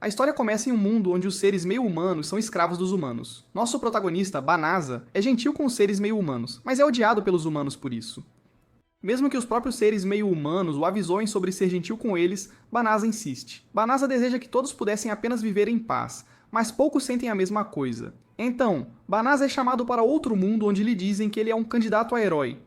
A história começa em um mundo onde os seres meio-humanos são escravos dos humanos. Nosso protagonista, Banasa, é gentil com os seres meio-humanos, mas é odiado pelos humanos por isso. Mesmo que os próprios seres meio-humanos o avisoem sobre ser gentil com eles, Banasa insiste. Banasa deseja que todos pudessem apenas viver em paz, mas poucos sentem a mesma coisa. Então, Banasa é chamado para outro mundo onde lhe dizem que ele é um candidato a herói.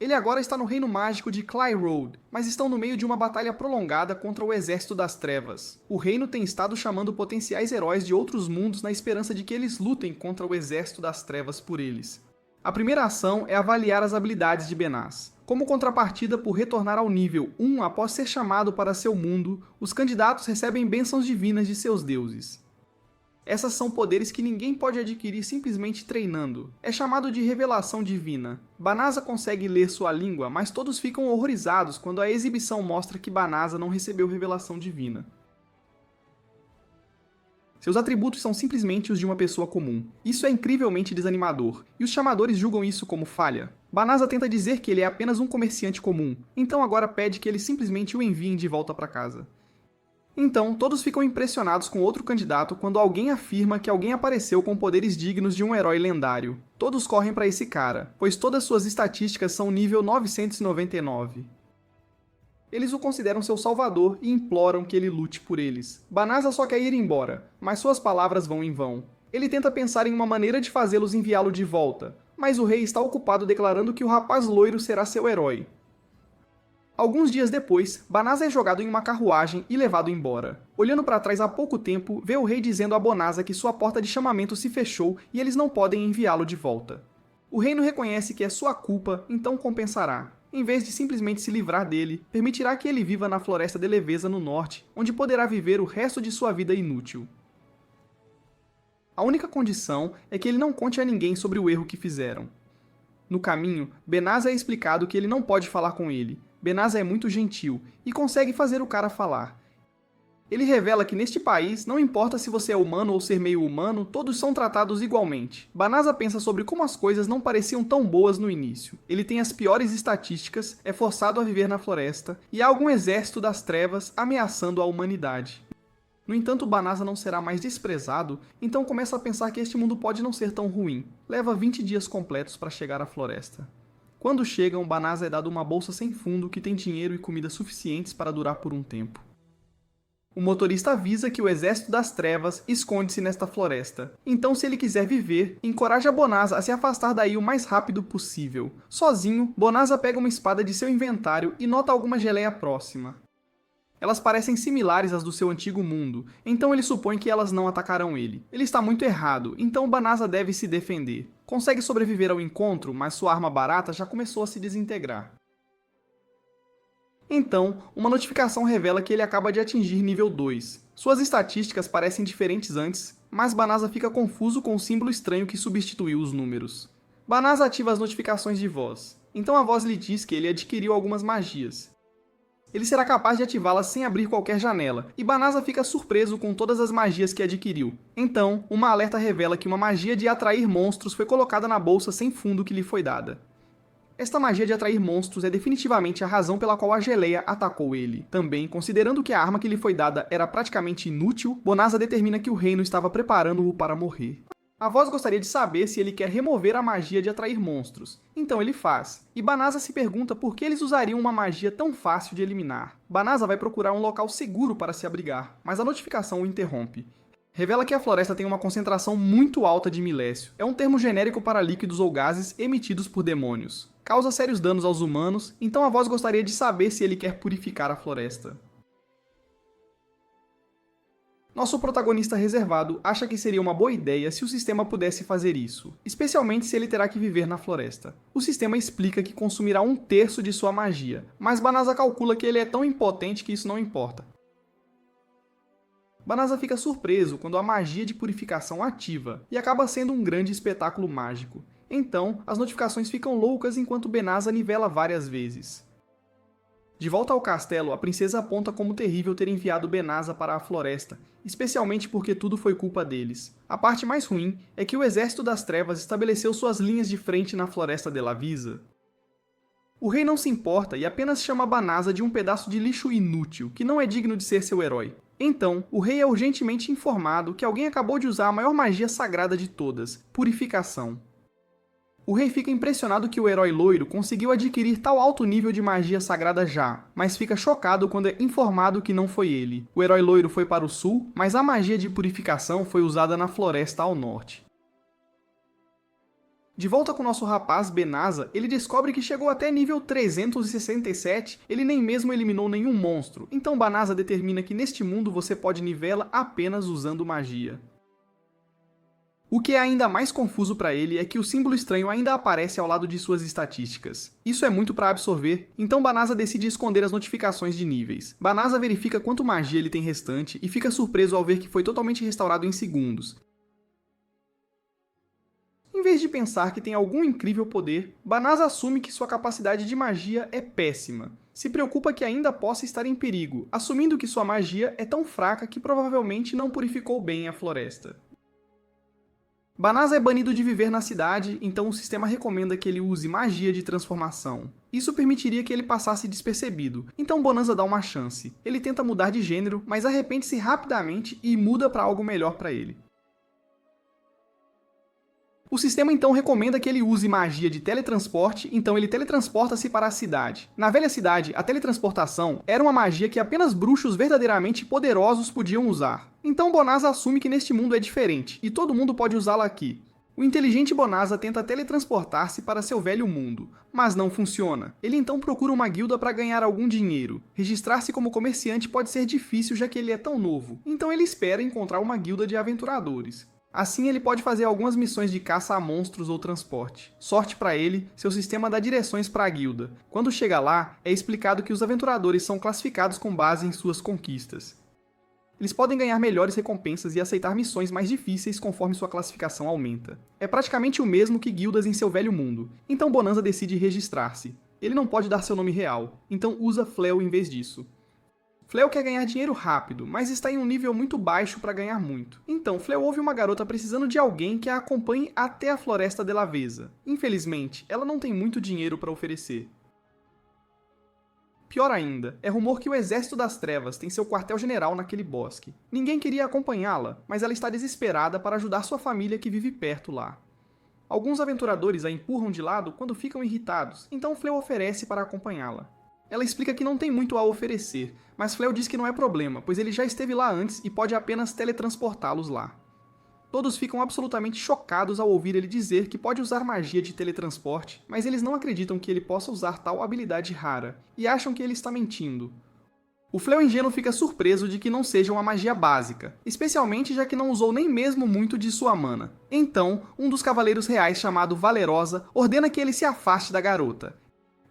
Ele agora está no reino mágico de Clyroad, mas estão no meio de uma batalha prolongada contra o Exército das Trevas. O reino tem estado chamando potenciais heróis de outros mundos na esperança de que eles lutem contra o Exército das Trevas por eles. A primeira ação é avaliar as habilidades de Benaz. Como contrapartida por retornar ao nível 1 após ser chamado para seu mundo, os candidatos recebem bênçãos divinas de seus deuses. Essas são poderes que ninguém pode adquirir simplesmente treinando. É chamado de revelação divina. Banasa consegue ler sua língua, mas todos ficam horrorizados quando a exibição mostra que Banasa não recebeu revelação divina. Seus atributos são simplesmente os de uma pessoa comum. Isso é incrivelmente desanimador, e os chamadores julgam isso como falha. Banasa tenta dizer que ele é apenas um comerciante comum, então agora pede que eles simplesmente o enviem de volta para casa. Então, todos ficam impressionados com outro candidato quando alguém afirma que alguém apareceu com poderes dignos de um herói lendário. Todos correm para esse cara, pois todas suas estatísticas são nível 999. Eles o consideram seu salvador e imploram que ele lute por eles. Banasa só quer ir embora, mas suas palavras vão em vão. Ele tenta pensar em uma maneira de fazê-los enviá-lo de volta, mas o rei está ocupado declarando que o rapaz loiro será seu herói. Alguns dias depois, Banasa é jogado em uma carruagem e levado embora. Olhando para trás há pouco tempo, vê o rei dizendo a Bonasa que sua porta de chamamento se fechou e eles não podem enviá-lo de volta. O reino reconhece que é sua culpa, então compensará. Em vez de simplesmente se livrar dele, permitirá que ele viva na Floresta de Leveza no norte, onde poderá viver o resto de sua vida inútil. A única condição é que ele não conte a ninguém sobre o erro que fizeram. No caminho, Benasa é explicado que ele não pode falar com ele. Benasa é muito gentil e consegue fazer o cara falar. Ele revela que neste país, não importa se você é humano ou ser meio humano, todos são tratados igualmente. Banasa pensa sobre como as coisas não pareciam tão boas no início. Ele tem as piores estatísticas, é forçado a viver na floresta, e há algum exército das trevas ameaçando a humanidade. No entanto, Banasa não será mais desprezado, então começa a pensar que este mundo pode não ser tão ruim. Leva 20 dias completos para chegar à floresta. Quando chegam, Banasa é dado uma bolsa sem fundo que tem dinheiro e comida suficientes para durar por um tempo. O motorista avisa que o Exército das Trevas esconde-se nesta floresta. Então, se ele quiser viver, encoraja Bonasa a se afastar daí o mais rápido possível. Sozinho, Bonasa pega uma espada de seu inventário e nota alguma geleia próxima. Elas parecem similares às do seu antigo mundo, então ele supõe que elas não atacarão ele. Ele está muito errado, então Banasa deve se defender. Consegue sobreviver ao encontro, mas sua arma barata já começou a se desintegrar. Então, uma notificação revela que ele acaba de atingir nível 2. Suas estatísticas parecem diferentes antes, mas Banasa fica confuso com o símbolo estranho que substituiu os números. Banasa ativa as notificações de voz. Então a voz lhe diz que ele adquiriu algumas magias. Ele será capaz de ativá-las sem abrir qualquer janela, e Banasa fica surpreso com todas as magias que adquiriu. Então, uma alerta revela que uma magia de atrair monstros foi colocada na bolsa sem fundo que lhe foi dada. Esta magia de atrair monstros é definitivamente a razão pela qual a geleia atacou ele. Também, considerando que a arma que lhe foi dada era praticamente inútil, Bonasa determina que o reino estava preparando-o para morrer. A voz gostaria de saber se ele quer remover a magia de atrair monstros. Então ele faz. E Banasa se pergunta por que eles usariam uma magia tão fácil de eliminar. Banasa vai procurar um local seguro para se abrigar, mas a notificação o interrompe. Revela que a floresta tem uma concentração muito alta de milécio. É um termo genérico para líquidos ou gases emitidos por demônios. Causa sérios danos aos humanos, então a voz gostaria de saber se ele quer purificar a floresta. Nosso protagonista reservado acha que seria uma boa ideia se o sistema pudesse fazer isso, especialmente se ele terá que viver na floresta. O sistema explica que consumirá 1/3 de sua magia, mas Banasa calcula que ele é tão impotente que isso não importa. Banasa fica surpreso quando a magia de purificação ativa, e acaba sendo um grande espetáculo mágico. Então, as notificações ficam loucas enquanto Banasa nivela várias vezes. De volta ao castelo, a princesa aponta como terrível ter enviado Banasa para a floresta, especialmente porque tudo foi culpa deles. A parte mais ruim é que o Exército das Trevas estabeleceu suas linhas de frente na Floresta de Lavisa. O rei não se importa e apenas chama Banasa de um pedaço de lixo inútil, que não é digno de ser seu herói. Então, o rei é urgentemente informado que alguém acabou de usar a maior magia sagrada de todas, purificação. O rei fica impressionado que o herói loiro conseguiu adquirir tal alto nível de magia sagrada já, mas fica chocado quando é informado que não foi ele. O herói loiro foi para o sul, mas a magia de purificação foi usada na floresta ao norte. De volta com nosso rapaz Benazza, ele descobre que chegou até nível 367, ele nem mesmo eliminou nenhum monstro, então Benazza determina que neste mundo você pode nivela apenas usando magia. O que é ainda mais confuso para ele é que o símbolo estranho ainda aparece ao lado de suas estatísticas. Isso é muito para absorver, então Benazza decide esconder as notificações de níveis. Benazza verifica quanto magia ele tem restante e fica surpreso ao ver que foi totalmente restaurado em segundos. Em vez de pensar que tem algum incrível poder, Benazza assume que sua capacidade de magia é péssima. Se preocupa que ainda possa estar em perigo, assumindo que sua magia é tão fraca que provavelmente não purificou bem a floresta. Benazza é banido de viver na cidade, então o sistema recomenda que ele use magia de transformação. Isso permitiria que ele passasse despercebido, então Bonanza dá uma chance. Ele tenta mudar de gênero, mas arrepende-se rapidamente e muda para algo melhor para ele. O sistema então recomenda que ele use magia de teletransporte, então ele teletransporta-se para a cidade. Na velha cidade, a teletransportação era uma magia que apenas bruxos verdadeiramente poderosos podiam usar. Então Bonanza assume que neste mundo é diferente, e todo mundo pode usá-la aqui. O inteligente Bonanza tenta teletransportar-se para seu velho mundo, mas não funciona. Ele então procura uma guilda para ganhar algum dinheiro. Registrar-se como comerciante pode ser difícil já que ele é tão novo, então ele espera encontrar uma guilda de aventuradores. Assim ele pode fazer algumas missões de caça a monstros ou transporte. Sorte para ele, seu sistema dá direções para a guilda. Quando chega lá, é explicado que os aventuradores são classificados com base em suas conquistas. Eles podem ganhar melhores recompensas e aceitar missões mais difíceis conforme sua classificação aumenta. É praticamente o mesmo que guildas em seu velho mundo, então Bonanza decide registrar-se. Ele não pode dar seu nome real, então usa Fleo em vez disso. Fleo quer ganhar dinheiro rápido, mas está em um nível muito baixo para ganhar muito. Então, Fleo ouve uma garota precisando de alguém que a acompanhe até a Floresta de Laveza. Infelizmente, ela não tem muito dinheiro para oferecer. Pior ainda, é rumor que o Exército das Trevas tem seu quartel-general naquele bosque. Ninguém queria acompanhá-la, mas ela está desesperada para ajudar sua família que vive perto lá. Alguns aventuradores a empurram de lado quando ficam irritados, então Fleo oferece para acompanhá-la. Ela explica que não tem muito a oferecer, mas Fleo diz que não é problema, pois ele já esteve lá antes e pode apenas teletransportá-los lá. Todos ficam absolutamente chocados ao ouvir ele dizer que pode usar magia de teletransporte, mas eles não acreditam que ele possa usar tal habilidade rara, e acham que ele está mentindo. O Fleo ingênuo fica surpreso de que não seja uma magia básica, especialmente já que não usou nem mesmo muito de sua mana. Então, um dos cavaleiros reais chamado Valerosa ordena que ele se afaste da garota.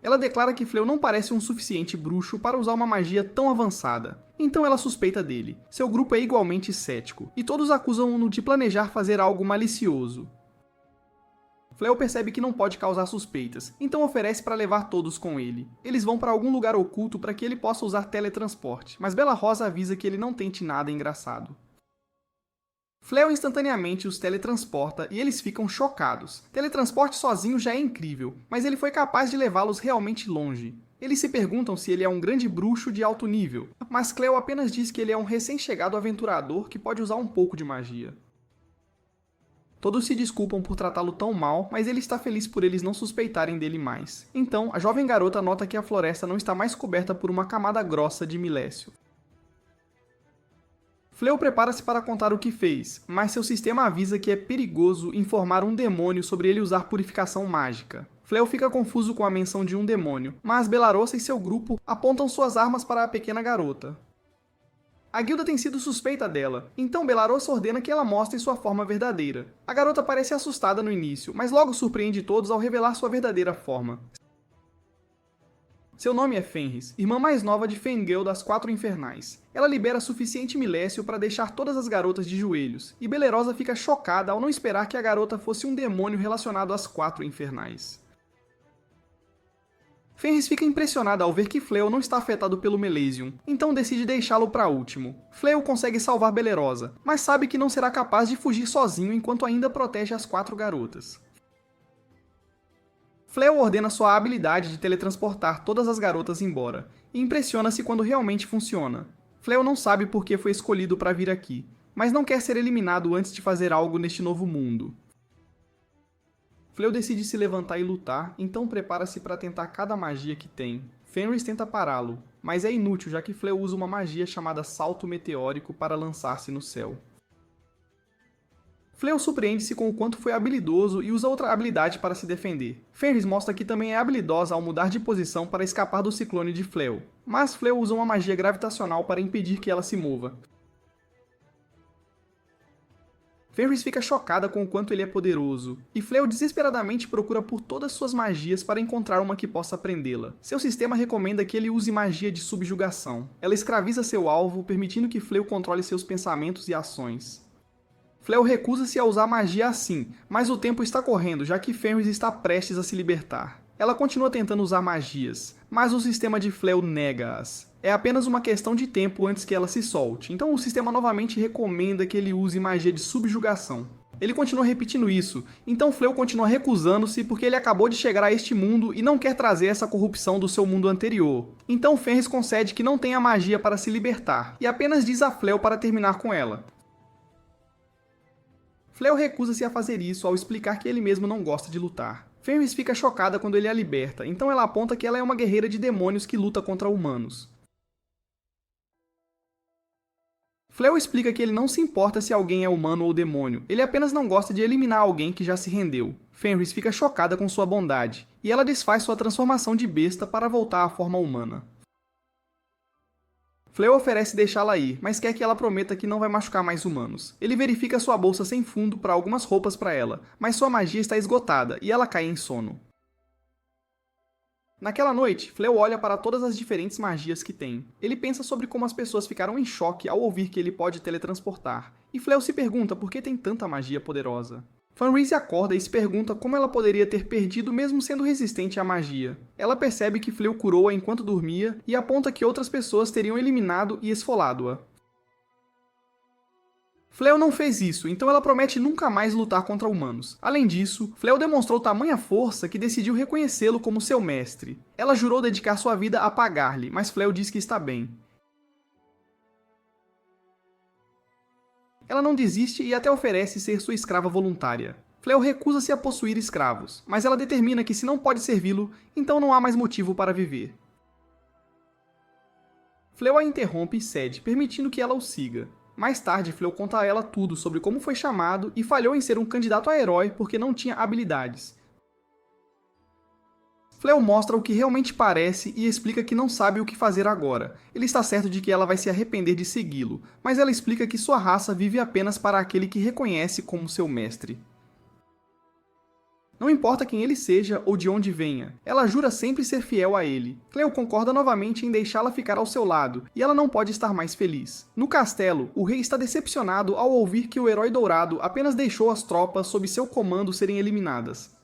Ela declara que Fleo não parece um suficiente bruxo para usar uma magia tão avançada, então ela suspeita dele. Seu grupo é igualmente cético, e todos acusam-no de planejar fazer algo malicioso. Fleo percebe que não pode causar suspeitas, então oferece para levar todos com ele. Eles vão para algum lugar oculto para que ele possa usar teletransporte, mas Bela Rosa avisa que ele não tente nada engraçado. Fleo instantaneamente os teletransporta e eles ficam chocados. Teletransporte sozinho já é incrível, mas ele foi capaz de levá-los realmente longe. Eles se perguntam se ele é um grande bruxo de alto nível, mas Cleo apenas diz que ele é um recém-chegado aventurador que pode usar um pouco de magia. Todos se desculpam por tratá-lo tão mal, mas ele está feliz por eles não suspeitarem dele mais. Então, a jovem garota nota que a floresta não está mais coberta por uma camada grossa de milécio. Fleo prepara-se para contar o que fez, mas seu sistema avisa que é perigoso informar um demônio sobre ele usar purificação mágica. Fleo fica confuso com a menção de um demônio, mas Belarosa e seu grupo apontam suas armas para a pequena garota. A guilda tem sido suspeita dela, então Belarosa ordena que ela mostre sua forma verdadeira. A garota parece assustada no início, mas logo surpreende todos ao revelar sua verdadeira forma. Seu nome é Fenris, irmã mais nova de Fengel das Quatro Infernais. Ela libera suficiente milécio para deixar todas as garotas de joelhos, e Belerosa fica chocada ao não esperar que a garota fosse um demônio relacionado às Quatro Infernais. Fenris fica impressionada ao ver que Fleo não está afetado pelo Melesium, então decide deixá-lo para último. Fleo consegue salvar Belerosa, mas sabe que não será capaz de fugir sozinho enquanto ainda protege as quatro garotas. Fleo ordena sua habilidade de teletransportar todas as garotas embora, e impressiona-se quando realmente funciona. Fléu não sabe por que foi escolhido para vir aqui, mas não quer ser eliminado antes de fazer algo neste novo mundo. Fléu decide se levantar e lutar, então prepara-se para tentar cada magia que tem. Fenris tenta pará-lo, mas é inútil já que Fléu usa uma magia chamada Salto Meteórico para lançar-se no céu. Fléu surpreende-se com o quanto foi habilidoso e usa outra habilidade para se defender. Fenris mostra que também é habilidosa ao mudar de posição para escapar do ciclone de Fléu, mas Fléu usa uma magia gravitacional para impedir que ela se mova. Fenris fica chocada com o quanto ele é poderoso, e Fléu desesperadamente procura por todas suas magias para encontrar uma que possa prendê-la. Seu sistema recomenda que ele use magia de subjugação. Ela escraviza seu alvo, permitindo que Fléu controle seus pensamentos e ações. Fléu recusa-se a usar magia assim, mas o tempo está correndo, já que Fenris está prestes a se libertar. Ela continua tentando usar magias, mas o sistema de Fléu nega-as. É apenas uma questão de tempo antes que ela se solte, então o sistema novamente recomenda que ele use magia de subjugação. Ele continua repetindo isso, então Fléu continua recusando-se porque ele acabou de chegar a este mundo e não quer trazer essa corrupção do seu mundo anterior. Então Fenris concede que não tem a magia para se libertar, e apenas diz a Fléu para terminar com ela. Fléu recusa-se a fazer isso ao explicar que ele mesmo não gosta de lutar. Fenris fica chocada quando ele a liberta, então ela aponta que ela é uma guerreira de demônios que luta contra humanos. Fléu explica que ele não se importa se alguém é humano ou demônio, ele apenas não gosta de eliminar alguém que já se rendeu. Fenris fica chocada com sua bondade, e ela desfaz sua transformação de besta para voltar à forma humana. Fléu oferece deixá-la ir, mas quer que ela prometa que não vai machucar mais humanos. Ele verifica sua bolsa sem fundo para algumas roupas para ela, mas sua magia está esgotada e ela cai em sono. Naquela noite, Fléu olha para todas as diferentes magias que tem. Ele pensa sobre como as pessoas ficaram em choque ao ouvir que ele pode teletransportar, e Fléu se pergunta por que tem tanta magia poderosa. Fenris acorda e se pergunta como ela poderia ter perdido mesmo sendo resistente à magia. Ela percebe que Fléu curou-a enquanto dormia e aponta que outras pessoas teriam eliminado e esfolado-a. Fléu não fez isso, então ela promete nunca mais lutar contra humanos. Além disso, Fléu demonstrou tamanha força que decidiu reconhecê-lo como seu mestre. Ela jurou dedicar sua vida a pagar-lhe, mas Fléu diz que está bem. Ela não desiste e até oferece ser sua escrava voluntária. Fléu recusa-se a possuir escravos, mas ela determina que se não pode servi-lo, então não há mais motivo para viver. Fléu a interrompe e cede, permitindo que ela o siga. Mais tarde, Fléu conta a ela tudo sobre como foi chamado e falhou em ser um candidato a herói porque não tinha habilidades. Fléu mostra o que realmente parece e explica que não sabe o que fazer agora. Ele está certo de que ela vai se arrepender de segui-lo, mas ela explica que sua raça vive apenas para aquele que reconhece como seu mestre. Não importa quem ele seja ou de onde venha, ela jura sempre ser fiel a ele. Cleo concorda novamente em deixá-la ficar ao seu lado, e ela não pode estar mais feliz. No castelo, o rei está decepcionado ao ouvir que o herói dourado apenas deixou as tropas sob seu comando serem eliminadas.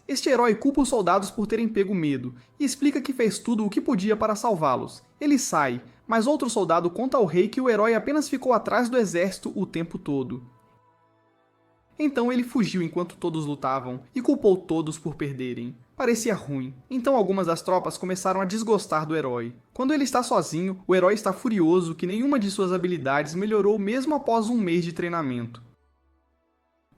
Este herói culpa os soldados por terem pego medo, e explica que fez tudo o que podia para salvá-los. Ele sai, mas outro soldado conta ao rei que o herói apenas ficou atrás do exército o tempo todo. Então ele fugiu enquanto todos lutavam, e culpou todos por perderem. Parecia ruim. Então algumas das tropas começaram a desgostar do herói. Quando ele está sozinho, o herói está furioso que nenhuma de suas habilidades melhorou mesmo após um mês de treinamento.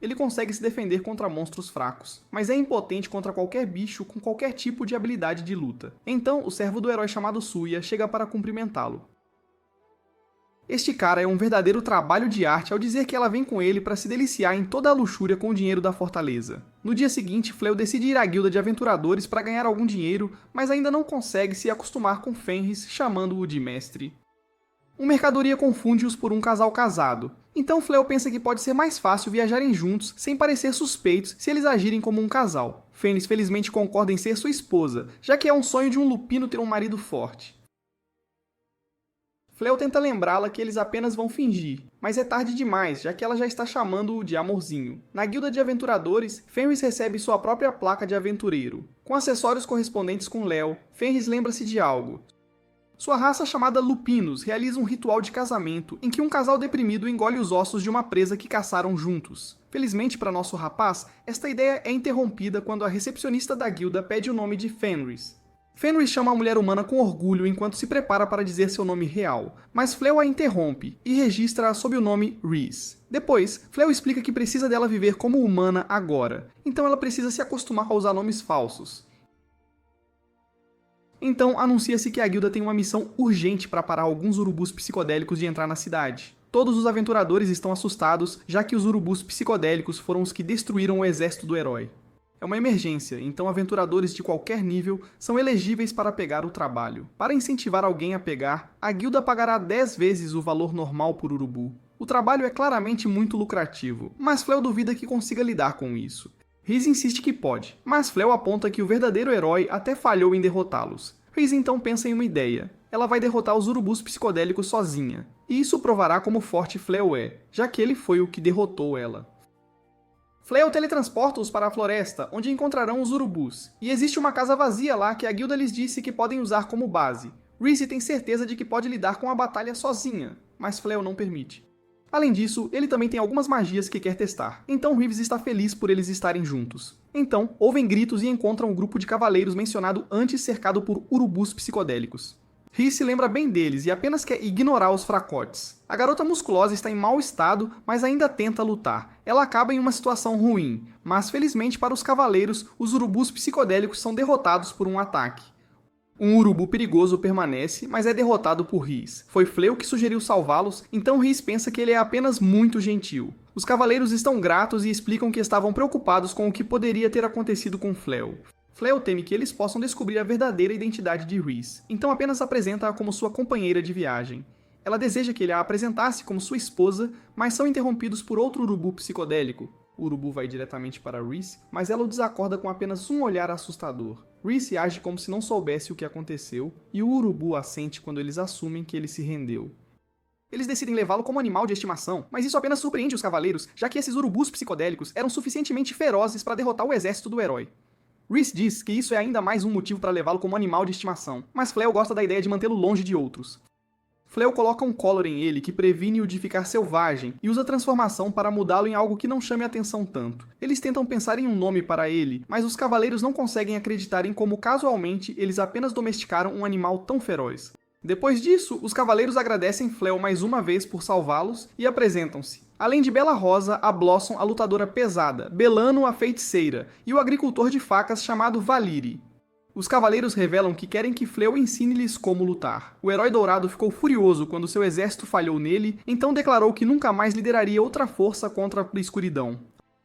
Ele consegue se defender contra monstros fracos, mas é impotente contra qualquer bicho com qualquer tipo de habilidade de luta. Então, o servo do herói chamado Suya chega para cumprimentá-lo. Este cara é um verdadeiro trabalho de arte ao dizer que ela vem com ele para se deliciar em toda a luxúria com o dinheiro da fortaleza. No dia seguinte, Fléu decide ir à guilda de aventuradores para ganhar algum dinheiro, mas ainda não consegue se acostumar com Fenris, chamando-o de mestre. Um mercadoria confunde-os por um casal casado, então Fléu pensa que pode ser mais fácil viajarem juntos sem parecer suspeitos se eles agirem como um casal. Fenris felizmente concorda em ser sua esposa, já que é um sonho de um lupino ter um marido forte. Fléu tenta lembrá-la que eles apenas vão fingir, mas é tarde demais, já que ela já está chamando-o de amorzinho. Na guilda de aventuradores, Fenris recebe sua própria placa de aventureiro. Com acessórios correspondentes com Léo, Fenris lembra-se de algo. Sua raça chamada Lupinos realiza um ritual de casamento em que um casal deprimido engole os ossos de uma presa que caçaram juntos. Felizmente para nosso rapaz, esta ideia é interrompida quando a recepcionista da guilda pede o nome de Fenris. Fenris chama a mulher humana com orgulho enquanto se prepara para dizer seu nome real, mas Fléau a interrompe e registra-a sob o nome Rhys. Depois, Fléau explica que precisa dela viver como humana agora, então ela precisa se acostumar a usar nomes falsos. Então, anuncia-se que a guilda tem uma missão urgente para parar alguns urubus psicodélicos de entrar na cidade. Todos os aventuradores estão assustados, já que os urubus psicodélicos foram os que destruíram o exército do herói. É uma emergência, então aventuradores de qualquer nível são elegíveis para pegar o trabalho. Para incentivar alguém a pegar, a guilda pagará 10 vezes o valor normal por urubu. O trabalho é claramente muito lucrativo, mas Fléau duvida que consiga lidar com isso. Rhys insiste que pode, mas Fléau aponta que o verdadeiro herói até falhou em derrotá-los. Rhys então pensa em uma ideia. Ela vai derrotar os urubus psicodélicos sozinha, e isso provará como forte Fléau é, já que ele foi o que derrotou ela. Fléau teletransporta-os para a floresta, onde encontrarão os urubus, e existe uma casa vazia lá que a guilda lhes disse que podem usar como base. Rhys tem certeza de que pode lidar com a batalha sozinha, mas Fléau não permite. Além disso, ele também tem algumas magias que quer testar, então Rhys está feliz por eles estarem juntos. Então, ouvem gritos e encontram o grupo de cavaleiros mencionado antes cercado por urubus psicodélicos. Rhys se lembra bem deles e apenas quer ignorar os fracotes. A garota musculosa está em mau estado, mas ainda tenta lutar. Ela acaba em uma situação ruim, mas felizmente para os cavaleiros, os urubus psicodélicos são derrotados por um ataque. Um urubu perigoso permanece, mas é derrotado por Rhys. Foi Fléau que sugeriu salvá-los, então Rhys pensa que ele é apenas muito gentil. Os cavaleiros estão gratos e explicam que estavam preocupados com o que poderia ter acontecido com Fléau. Fléau teme que eles possam descobrir a verdadeira identidade de Rhys, então apenas apresenta-a como sua companheira de viagem. Ela deseja que ele a apresentasse como sua esposa, mas são interrompidos por outro urubu psicodélico. O urubu vai diretamente para Rhys, mas ela o desacorda com apenas um olhar assustador. Rhys age como se não soubesse o que aconteceu, e o urubu assente quando eles assumem que ele se rendeu. Eles decidem levá-lo como animal de estimação, mas isso apenas surpreende os cavaleiros, já que esses urubus psicodélicos eram suficientemente ferozes para derrotar o exército do herói. Rhys diz que isso é ainda mais um motivo para levá-lo como animal de estimação, mas Fléau gosta da ideia de mantê-lo longe de outros. Fléau coloca um collar em ele que previne-o de ficar selvagem e usa a transformação para mudá-lo em algo que não chame a atenção tanto. Eles tentam pensar em um nome para ele, mas os cavaleiros não conseguem acreditar em como casualmente eles apenas domesticaram um animal tão feroz. Depois disso, os cavaleiros agradecem Fléau mais uma vez por salvá-los e apresentam-se. Além de Bela Rosa, a Blossom, a lutadora pesada, Belano, a feiticeira, e o agricultor de facas chamado Valiri. Os cavaleiros revelam que querem que Fléau ensine-lhes como lutar. O herói dourado ficou furioso quando seu exército falhou nele, então declarou que nunca mais lideraria outra força contra a escuridão.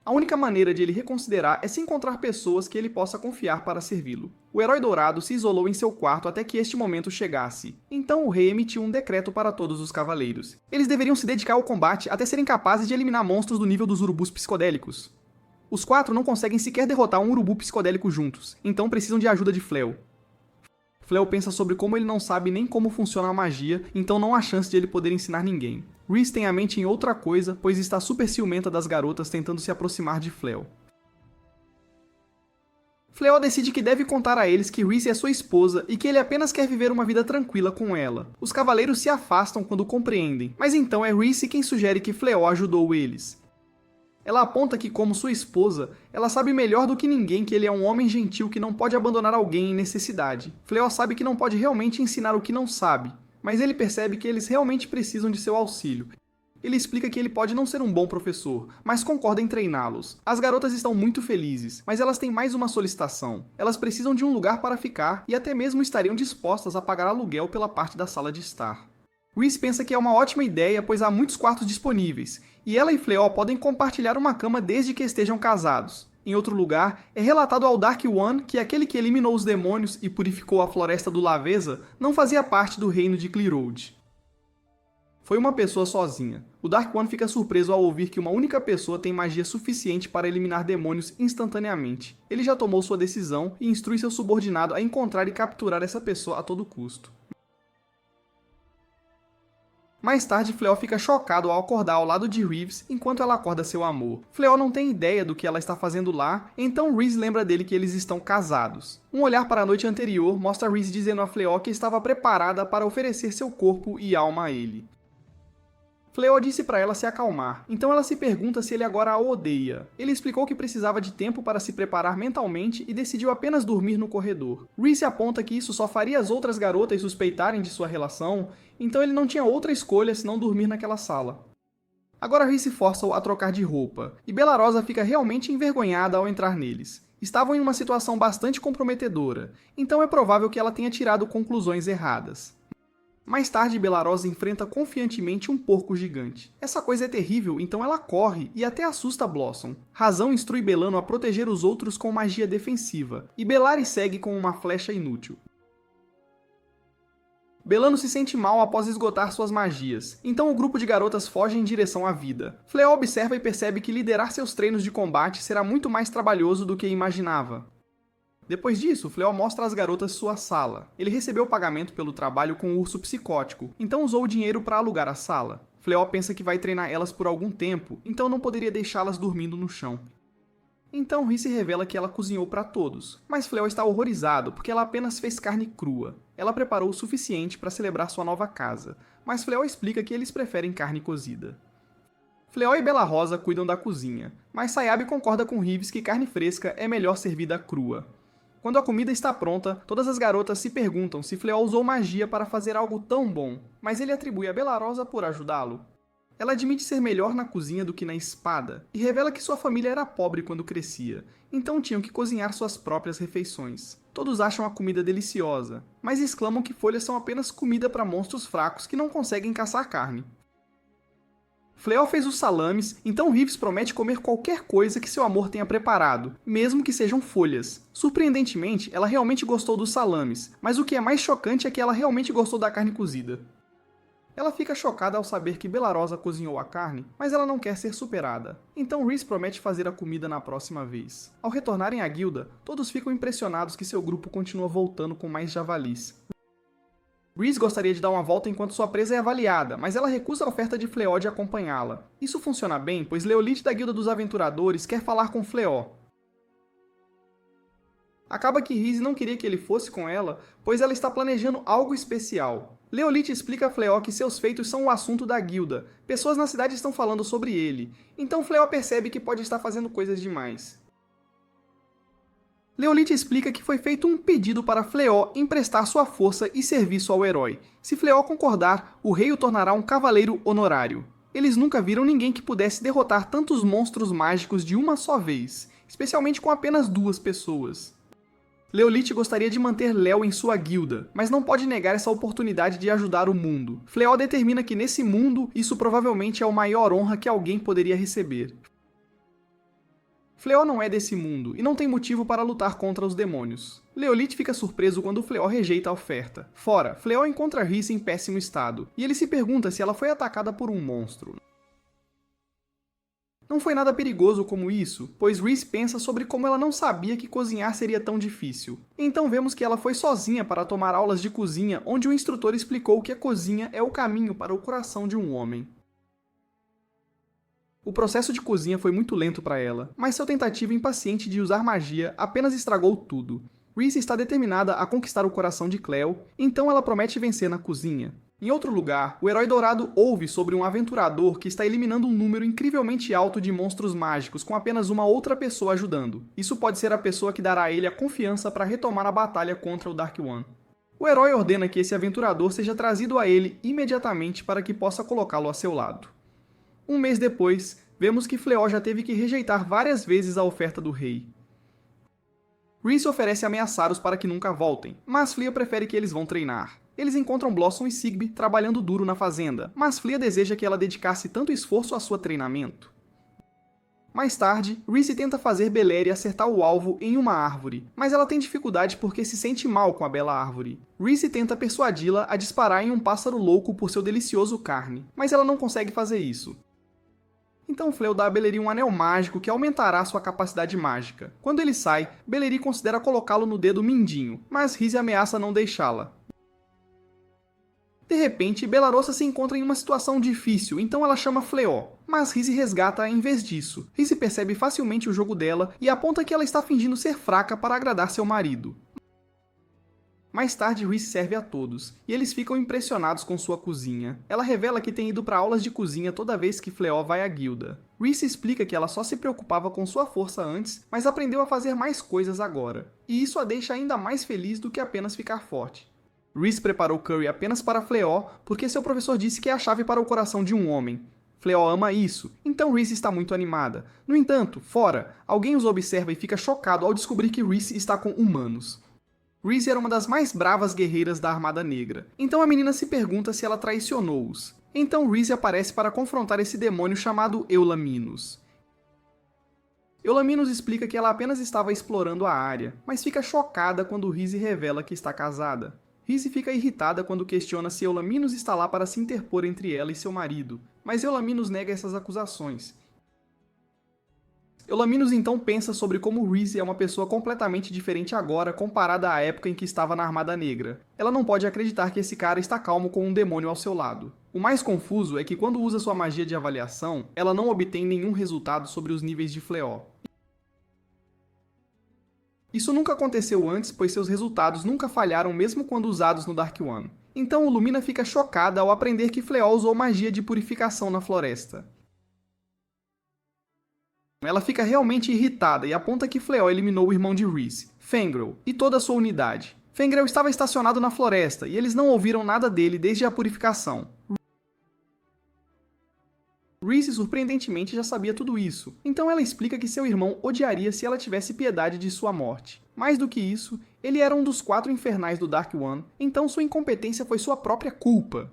A única maneira de ele reconsiderar é se encontrar pessoas que ele possa confiar para servi-lo. O herói dourado se isolou em seu quarto até que este momento chegasse. Então o rei emitiu um decreto para todos os cavaleiros. Eles deveriam se dedicar ao combate até serem capazes de eliminar monstros do nível dos urubus psicodélicos. Os 4 não conseguem sequer derrotar um urubu psicodélico juntos, então precisam de ajuda de Fléau. Fléau pensa sobre como ele não sabe nem como funciona a magia, então não há chance de ele poder ensinar ninguém. Rhys tem a mente em outra coisa, pois está super ciumenta das garotas tentando se aproximar de Fléau. Fléau decide que deve contar a eles que Rhys é sua esposa e que ele apenas quer viver uma vida tranquila com ela. Os cavaleiros se afastam quando compreendem, mas então é Rhys quem sugere que Fléau ajudou eles. Ela aponta que, como sua esposa, ela sabe melhor do que ninguém que ele é um homem gentil que não pode abandonar alguém em necessidade. Fléau sabe que não pode realmente ensinar o que não sabe, mas ele percebe que eles realmente precisam de seu auxílio. Ele explica que ele pode não ser um bom professor, mas concorda em treiná-los. As garotas estão muito felizes, mas elas têm mais uma solicitação. Elas precisam de um lugar para ficar e até mesmo estariam dispostas a pagar aluguel pela parte da sala de estar. Rhys pensa que é uma ótima ideia, pois há muitos quartos disponíveis, e ela e Fléau podem compartilhar uma cama desde que estejam casados. Em outro lugar, é relatado ao Dark One que aquele que eliminou os demônios e purificou a floresta do Laveza não fazia parte do reino de Clearroad. Foi uma pessoa sozinha. O Dark One fica surpreso ao ouvir que uma única pessoa tem magia suficiente para eliminar demônios instantaneamente. Ele já tomou sua decisão e instrui seu subordinado a encontrar e capturar essa pessoa a todo custo. Mais tarde, Fléau fica chocado ao acordar ao lado de Rhys enquanto ela acorda seu amor. Fléau não tem ideia do que ela está fazendo lá, então Rhys lembra dele que eles estão casados. Um olhar para a noite anterior mostra Rhys dizendo a Fléau que estava preparada para oferecer seu corpo e alma a ele. Fleó disse para ela se acalmar, então ela se pergunta se ele agora a odeia. Ele explicou que precisava de tempo para se preparar mentalmente e decidiu apenas dormir no corredor. Reese aponta que isso só faria as outras garotas suspeitarem de sua relação, então ele não tinha outra escolha senão dormir naquela sala. Agora Reese força-o a trocar de roupa, e Belarosa fica realmente envergonhada ao entrar neles. Estavam em uma situação bastante comprometedora, então é provável que ela tenha tirado conclusões erradas. Mais tarde, Belarosa enfrenta confiantemente um porco gigante. Essa coisa é terrível, então ela corre e até assusta Blossom. Razão instrui Belano a proteger os outros com magia defensiva, e Belari segue com uma flecha inútil. Belano se sente mal após esgotar suas magias, então o grupo de garotas foge em direção à vida. Fleó observa e percebe que liderar seus treinos de combate será muito mais trabalhoso do que imaginava. Depois disso, Fleó mostra às garotas sua sala. Ele recebeu o pagamento pelo trabalho com o urso psicótico, então usou o dinheiro para alugar a sala. Fleó pensa que vai treinar elas por algum tempo, então não poderia deixá-las dormindo no chão. Então Reese revela que ela cozinhou para todos, mas Fleó está horrorizado porque ela apenas fez carne crua. Ela preparou o suficiente para celebrar sua nova casa, mas Fleó explica que eles preferem carne cozida. Fleó e Belarosa cuidam da cozinha, mas Sayab concorda com Reeves que carne fresca é melhor servida crua. Quando a comida está pronta, todas as garotas se perguntam se Fleó usou magia para fazer algo tão bom, mas ele atribui a Belarosa por ajudá-lo. Ela admite ser melhor na cozinha do que na espada, e revela que sua família era pobre quando crescia, então tinham que cozinhar suas próprias refeições. Todos acham a comida deliciosa, mas exclamam que folhas são apenas comida para monstros fracos que não conseguem caçar carne. Fleó fez os salames, então Reeves promete comer qualquer coisa que seu amor tenha preparado, mesmo que sejam folhas. Surpreendentemente, ela realmente gostou dos salames, mas o que é mais chocante é que ela realmente gostou da carne cozida. Ela fica chocada ao saber que Belarosa cozinhou a carne, mas ela não quer ser superada. Então Reese promete fazer a comida na próxima vez. Ao retornarem à guilda, todos ficam impressionados que seu grupo continua voltando com mais javalis. Reese gostaria de dar uma volta enquanto sua presa é avaliada, mas ela recusa a oferta de Fleó de acompanhá-la. Isso funciona bem, pois Leolith da Guilda dos Aventuradores quer falar com Fleó. Acaba que Reese não queria que ele fosse com ela, pois ela está planejando algo especial. Leolith explica a Fleó que seus feitos são o assunto da guilda, pessoas na cidade estão falando sobre ele, então Fleó percebe que pode estar fazendo coisas demais. Leolith explica que foi feito um pedido para Fleó emprestar sua força e serviço ao herói. Se Fleó concordar, o rei o tornará um cavaleiro honorário. Eles nunca viram ninguém que pudesse derrotar tantos monstros mágicos de uma só vez, especialmente com apenas 2 pessoas. Leolith gostaria de manter Léo em sua guilda, mas não pode negar essa oportunidade de ajudar o mundo. Fleó determina que nesse mundo, isso provavelmente é a maior honra que alguém poderia receber. Fleó não é desse mundo, e não tem motivo para lutar contra os demônios. Leolith fica surpreso quando Fleó rejeita a oferta. Fora, Fleó encontra Reese em péssimo estado, e ele se pergunta se ela foi atacada por um monstro. Não foi nada perigoso como isso, pois Reese pensa sobre como ela não sabia que cozinhar seria tão difícil. Então vemos que ela foi sozinha para tomar aulas de cozinha, onde o instrutor explicou que a cozinha é o caminho para o coração de um homem. O processo de cozinha foi muito lento para ela, mas sua tentativa impaciente de usar magia apenas estragou tudo. Reese está determinada a conquistar o coração de Cleo, então ela promete vencer na cozinha. Em outro lugar, o Herói Dourado ouve sobre um aventurador que está eliminando um número incrivelmente alto de monstros mágicos com apenas uma outra pessoa ajudando. Isso pode ser a pessoa que dará a ele a confiança para retomar a batalha contra o Dark One. O herói ordena que esse aventurador seja trazido a ele imediatamente para que possa colocá-lo a seu lado. Um mês depois, vemos que Fleó já teve que rejeitar várias vezes a oferta do rei. Reese oferece ameaçá-los para que nunca voltem, mas Flia prefere que eles vão treinar. Eles encontram Blossom e Sigby trabalhando duro na fazenda, mas Flia deseja que ela dedicasse tanto esforço a seu treinamento. Mais tarde, Reese tenta fazer Beleri acertar o alvo em uma árvore, mas ela tem dificuldade porque se sente mal com a bela árvore. Reese tenta persuadi-la a disparar em um pássaro louco por seu delicioso carne, mas ela não consegue fazer isso. Então Fleó dá a Beleri um anel mágico que aumentará sua capacidade mágica. Quando ele sai, Beleri considera colocá-lo no dedo mindinho, mas Reese ameaça não deixá-la. De repente, Belarosa se encontra em uma situação difícil, então ela chama Fleó, mas Reese resgata-a em vez disso. Reese percebe facilmente o jogo dela e aponta que ela está fingindo ser fraca para agradar seu marido. Mais tarde, Reese serve a todos, e eles ficam impressionados com sua cozinha. Ela revela que tem ido para aulas de cozinha toda vez que Fleó vai à guilda. Reese explica que ela só se preocupava com sua força antes, mas aprendeu a fazer mais coisas agora, e isso a deixa ainda mais feliz do que apenas ficar forte. Reese preparou curry apenas para Fleó, porque seu professor disse que é a chave para o coração de um homem. Fleó ama isso, então Reese está muito animada. No entanto, fora, alguém os observa e fica chocado ao descobrir que Reese está com humanos. Reese era uma das mais bravas guerreiras da Armada Negra, então a menina se pergunta se ela traicionou-os. Então Reese aparece para confrontar esse demônio chamado Eulaminos. Eulaminos explica que ela apenas estava explorando a área, mas fica chocada quando Reese revela que está casada. Reese fica irritada quando questiona se Eulaminos está lá para se interpor entre ela e seu marido, mas Eulaminos nega essas acusações. Eulaminos então pensa sobre como Reese é uma pessoa completamente diferente agora comparada à época em que estava na Armada Negra. Ela não pode acreditar que esse cara está calmo com um demônio ao seu lado. O mais confuso é que quando usa sua magia de avaliação, ela não obtém nenhum resultado sobre os níveis de Fleó. Isso nunca aconteceu antes, pois seus resultados nunca falharam mesmo quando usados no Dark One. Então Lumina fica chocada ao aprender que Fleó usou magia de purificação na floresta. Ela fica realmente irritada e aponta que Fleó eliminou o irmão de Reese, Fengrel, e toda a sua unidade. Fengrel estava estacionado na floresta e eles não ouviram nada dele desde a purificação. Reese surpreendentemente já sabia tudo isso, então ela explica que seu irmão odiaria se ela tivesse piedade de sua morte. Mais do que isso, ele era um dos 4 infernais do Dark One, então sua incompetência foi sua própria culpa.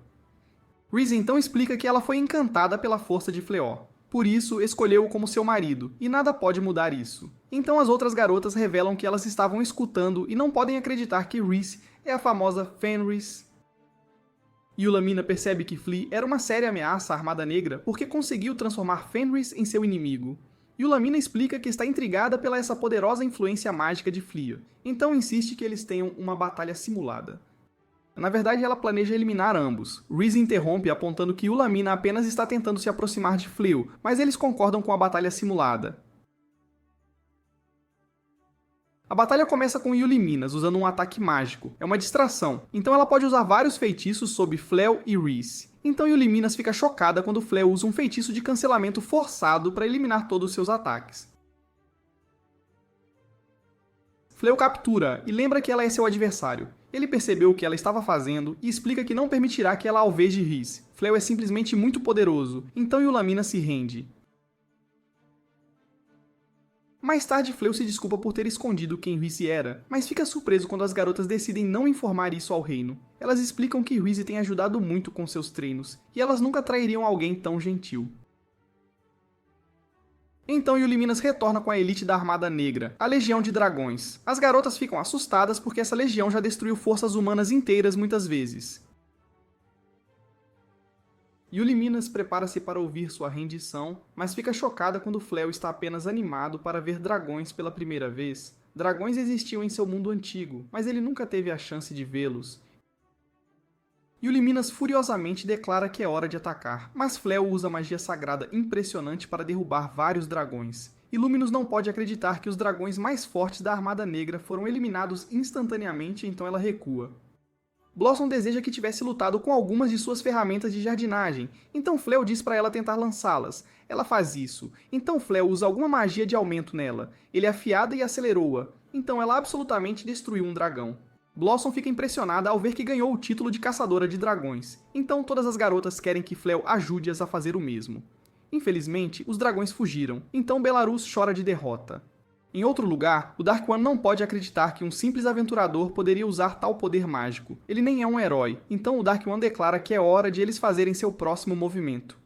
Reese então explica que ela foi encantada pela força de Fleó. Por isso, escolheu-o como seu marido, e nada pode mudar isso. Então as outras garotas revelam que elas estavam escutando e não podem acreditar que Reese é a famosa Fenris. Eulaminos percebe que Flea era uma séria ameaça à Armada Negra porque conseguiu transformar Fenris em seu inimigo. Eulaminos explica que está intrigada pela essa poderosa influência mágica de Flea, então insiste que eles tenham uma batalha simulada. Na verdade, ela planeja eliminar ambos. Reese interrompe apontando que Eulaminos apenas está tentando se aproximar de Flea, mas eles concordam com a batalha simulada. A batalha começa com Eulaminos usando um ataque mágico. É uma distração, então ela pode usar vários feitiços sobre Flea e Reese. Então Eulaminos fica chocada quando Flea usa um feitiço de cancelamento forçado para eliminar todos os seus ataques. Flea captura e lembra que ela é seu adversário. Ele percebeu o que ela estava fazendo e explica que não permitirá que ela alveje Reese. Flea é simplesmente muito poderoso, então Eulaminos se rende. Mais tarde, Flea se desculpa por ter escondido quem Reese era, mas fica surpreso quando as garotas decidem não informar isso ao reino. Elas explicam que Reese tem ajudado muito com seus treinos, e elas nunca trairiam alguém tão gentil. Então Eulaminos retorna com a elite da Armada Negra, a Legião de Dragões. As garotas ficam assustadas porque essa legião já destruiu forças humanas inteiras muitas vezes. Eulaminos prepara-se para ouvir sua rendição, mas fica chocada quando Flea está apenas animado para ver dragões pela primeira vez. Dragões existiam em seu mundo antigo, mas ele nunca teve a chance de vê-los. Eulaminos furiosamente declara que é hora de atacar, mas Flea usa magia sagrada impressionante para derrubar vários dragões. Eulaminos não pode acreditar que os dragões mais fortes da Armada Negra foram eliminados instantaneamente, então ela recua. Blossom deseja que tivesse lutado com algumas de suas ferramentas de jardinagem, então Flea diz para ela tentar lançá-las. Ela faz isso, então Flea usa alguma magia de aumento nela. Ele é afiada e acelerou-a, então ela absolutamente destruiu um dragão. Blossom fica impressionada ao ver que ganhou o título de caçadora de dragões, então todas as garotas querem que Flea ajude-as a fazer o mesmo. Infelizmente, os dragões fugiram, então Belarus chora de derrota. Em outro lugar, o Dark One não pode acreditar que um simples aventurador poderia usar tal poder mágico. Ele nem é um herói, então o Dark One declara que é hora de eles fazerem seu próximo movimento.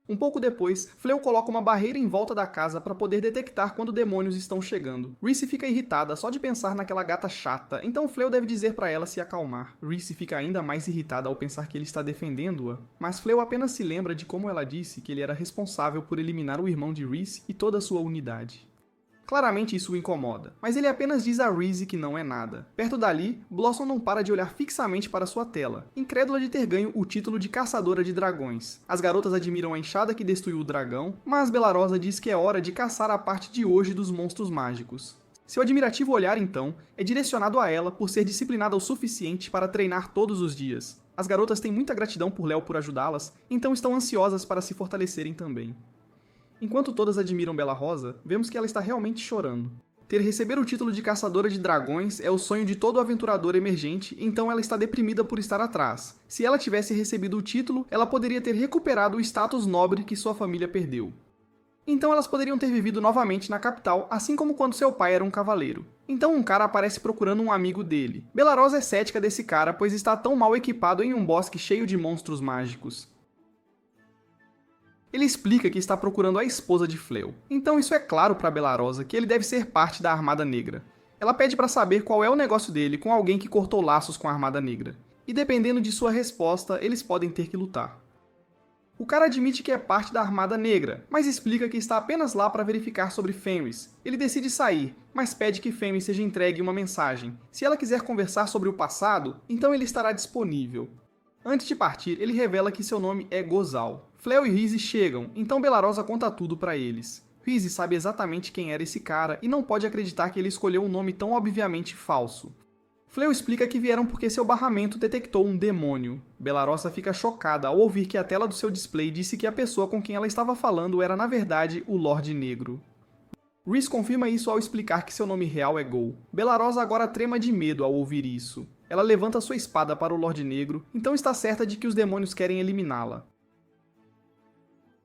Um pouco depois, Flea coloca uma barreira em volta da casa para poder detectar quando demônios estão chegando. Reese fica irritada só de pensar naquela gata chata, então Flea deve dizer para ela se acalmar. Reese fica ainda mais irritada ao pensar que ele está defendendo-a, mas Flea apenas se lembra de como ela disse que ele era responsável por eliminar o irmão de Reese e toda a sua unidade. Claramente isso o incomoda, mas ele apenas diz a Reese que não é nada. Perto dali, Blossom não para de olhar fixamente para sua tela, incrédula de ter ganho o título de caçadora de dragões. As garotas admiram a enxada que destruiu o dragão, mas Belarosa diz que é hora de caçar a parte de hoje dos monstros mágicos. Seu admirativo olhar, então, é direcionado a ela por ser disciplinada o suficiente para treinar todos os dias. As garotas têm muita gratidão por Léo por ajudá-las, então estão ansiosas para se fortalecerem também. Enquanto todas admiram Bela Rosa, vemos que ela está realmente chorando. Receber o título de caçadora de dragões é o sonho de todo aventurador emergente, então ela está deprimida por estar atrás. Se ela tivesse recebido o título, ela poderia ter recuperado o status nobre que sua família perdeu. Então elas poderiam ter vivido novamente na capital, assim como quando seu pai era um cavaleiro. Então um cara aparece procurando um amigo dele. Bela Rosa é cética desse cara, pois está tão mal equipado em um bosque cheio de monstros mágicos. Ele explica que está procurando a esposa de Fléu. Então isso é claro para Bela Rosa que ele deve ser parte da Armada Negra. Ela pede para saber qual é o negócio dele com alguém que cortou laços com a Armada Negra. E dependendo de sua resposta, eles podem ter que lutar. O cara admite que é parte da Armada Negra, mas explica que está apenas lá para verificar sobre Fenris. Ele decide sair, mas pede que Fenris seja entregue uma mensagem. Se ela quiser conversar sobre o passado, então ele estará disponível. Antes de partir, ele revela que seu nome é Gozal. Fléu e Rizzi chegam, então Bela Rosa conta tudo para eles. Rizzi sabe exatamente quem era esse cara e não pode acreditar que ele escolheu um nome tão obviamente falso. Fléu explica que vieram porque seu barramento detectou um demônio. Bela Rosa fica chocada ao ouvir que a tela do seu display disse que a pessoa com quem ela estava falando era na verdade o Lorde Negro. Rhys confirma isso ao explicar que seu nome real é Gol. Bela Rosa agora trema de medo ao ouvir isso. Ela levanta sua espada para o Lorde Negro, então está certa de que os demônios querem eliminá-la.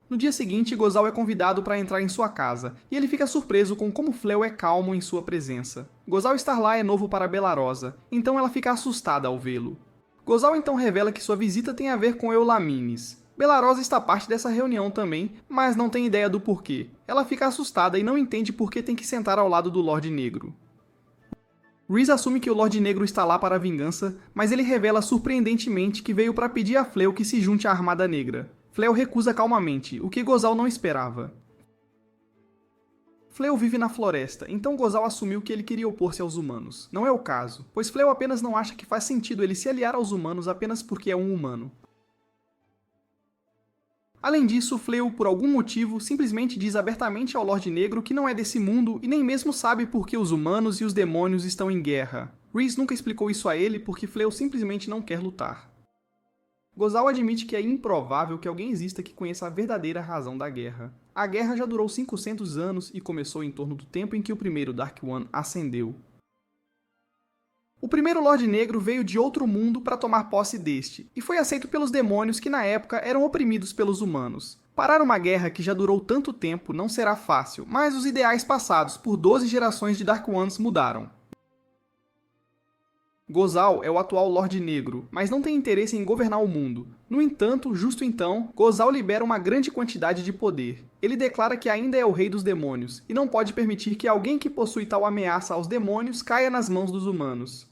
No dia seguinte, Gozal é convidado para entrar em sua casa, e ele fica surpreso com como Fléu é calmo em sua presença. Gozal estar lá é novo para Bela Rosa, então ela fica assustada ao vê-lo. Gozal então revela que sua visita tem a ver com Eulamines. Bela Rosa está parte dessa reunião também, mas não tem ideia do porquê. Ela fica assustada e não entende por que tem que sentar ao lado do Lorde Negro. Rhys assume que o Lorde Negro está lá para a vingança, mas ele revela surpreendentemente que veio para pedir a Fléu que se junte à Armada Negra. Fléu recusa calmamente, o que Gozal não esperava. Fléu vive na floresta, então Gozal assumiu que ele queria opor-se aos humanos. Não é o caso, pois Fléu apenas não acha que faz sentido ele se aliar aos humanos apenas porque é um humano. Além disso, Fléu, por algum motivo, simplesmente diz abertamente ao Lorde Negro que não é desse mundo e nem mesmo sabe por que os humanos e os demônios estão em guerra. Rhys nunca explicou isso a ele porque Fléu simplesmente não quer lutar. Gozal admite que é improvável que alguém exista que conheça a verdadeira razão da guerra. A guerra já durou 500 anos e começou em torno do tempo em que o primeiro Dark One ascendeu. O primeiro Lorde Negro veio de outro mundo para tomar posse deste, e foi aceito pelos demônios que na época eram oprimidos pelos humanos. Parar uma guerra que já durou tanto tempo não será fácil, mas os ideais passados por 12 gerações de Dark Ones mudaram. Gozal é o atual Lorde Negro, mas não tem interesse em governar o mundo. No entanto, justo então, Gozal libera uma grande quantidade de poder. Ele declara que ainda é o rei dos demônios, e não pode permitir que alguém que possui tal ameaça aos demônios caia nas mãos dos humanos.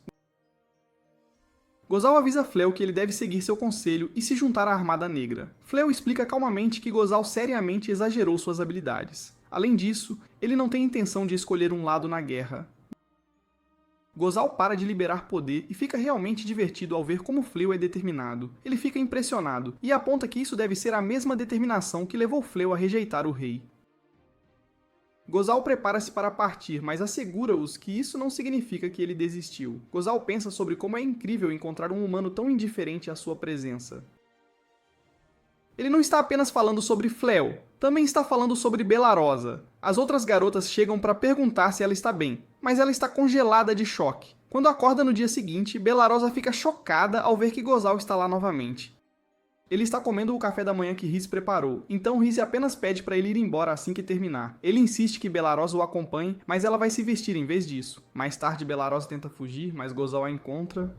Gozal avisa Fléu que ele deve seguir seu conselho e se juntar à Armada Negra. Fléu explica calmamente que Gozal seriamente exagerou suas habilidades. Além disso, ele não tem intenção de escolher um lado na guerra. Gozal para de liberar poder e fica realmente divertido ao ver como Fléu é determinado. Ele fica impressionado e aponta que isso deve ser a mesma determinação que levou Fléu a rejeitar o rei. Gozal prepara-se para partir, mas assegura-os que isso não significa que ele desistiu. Gozal pensa sobre como é incrível encontrar um humano tão indiferente à sua presença. Ele não está apenas falando sobre Fléu, também está falando sobre Bela Rosa. As outras garotas chegam para perguntar se ela está bem, mas ela está congelada de choque. Quando acorda no dia seguinte, Bela Rosa fica chocada ao ver que Gozal está lá novamente. Ele está comendo o café da manhã que Rhys preparou, então Rhys apenas pede para ele ir embora assim que terminar. Ele insiste que Bela Rosa o acompanhe, mas ela vai se vestir em vez disso. Mais tarde, Bela Rosa tenta fugir, mas Gozal a encontra.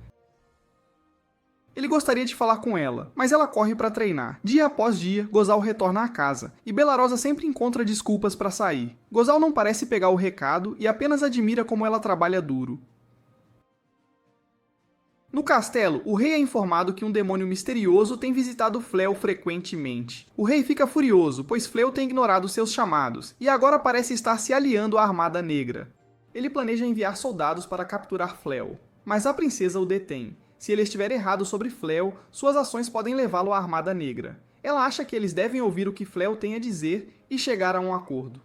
Ele gostaria de falar com ela, mas ela corre para treinar. Dia após dia, Gozal retorna à casa, e Bela Rosa sempre encontra desculpas para sair. Gozal não parece pegar o recado e apenas admira como ela trabalha duro. No castelo, o rei é informado que um demônio misterioso tem visitado Fléu frequentemente. O rei fica furioso, pois Fléu tem ignorado seus chamados, e agora parece estar se aliando à Armada Negra. Ele planeja enviar soldados para capturar Fléu, mas a princesa o detém. Se ele estiver errado sobre Fléu, suas ações podem levá-lo à Armada Negra. Ela acha que eles devem ouvir o que Fléu tem a dizer e chegar a um acordo.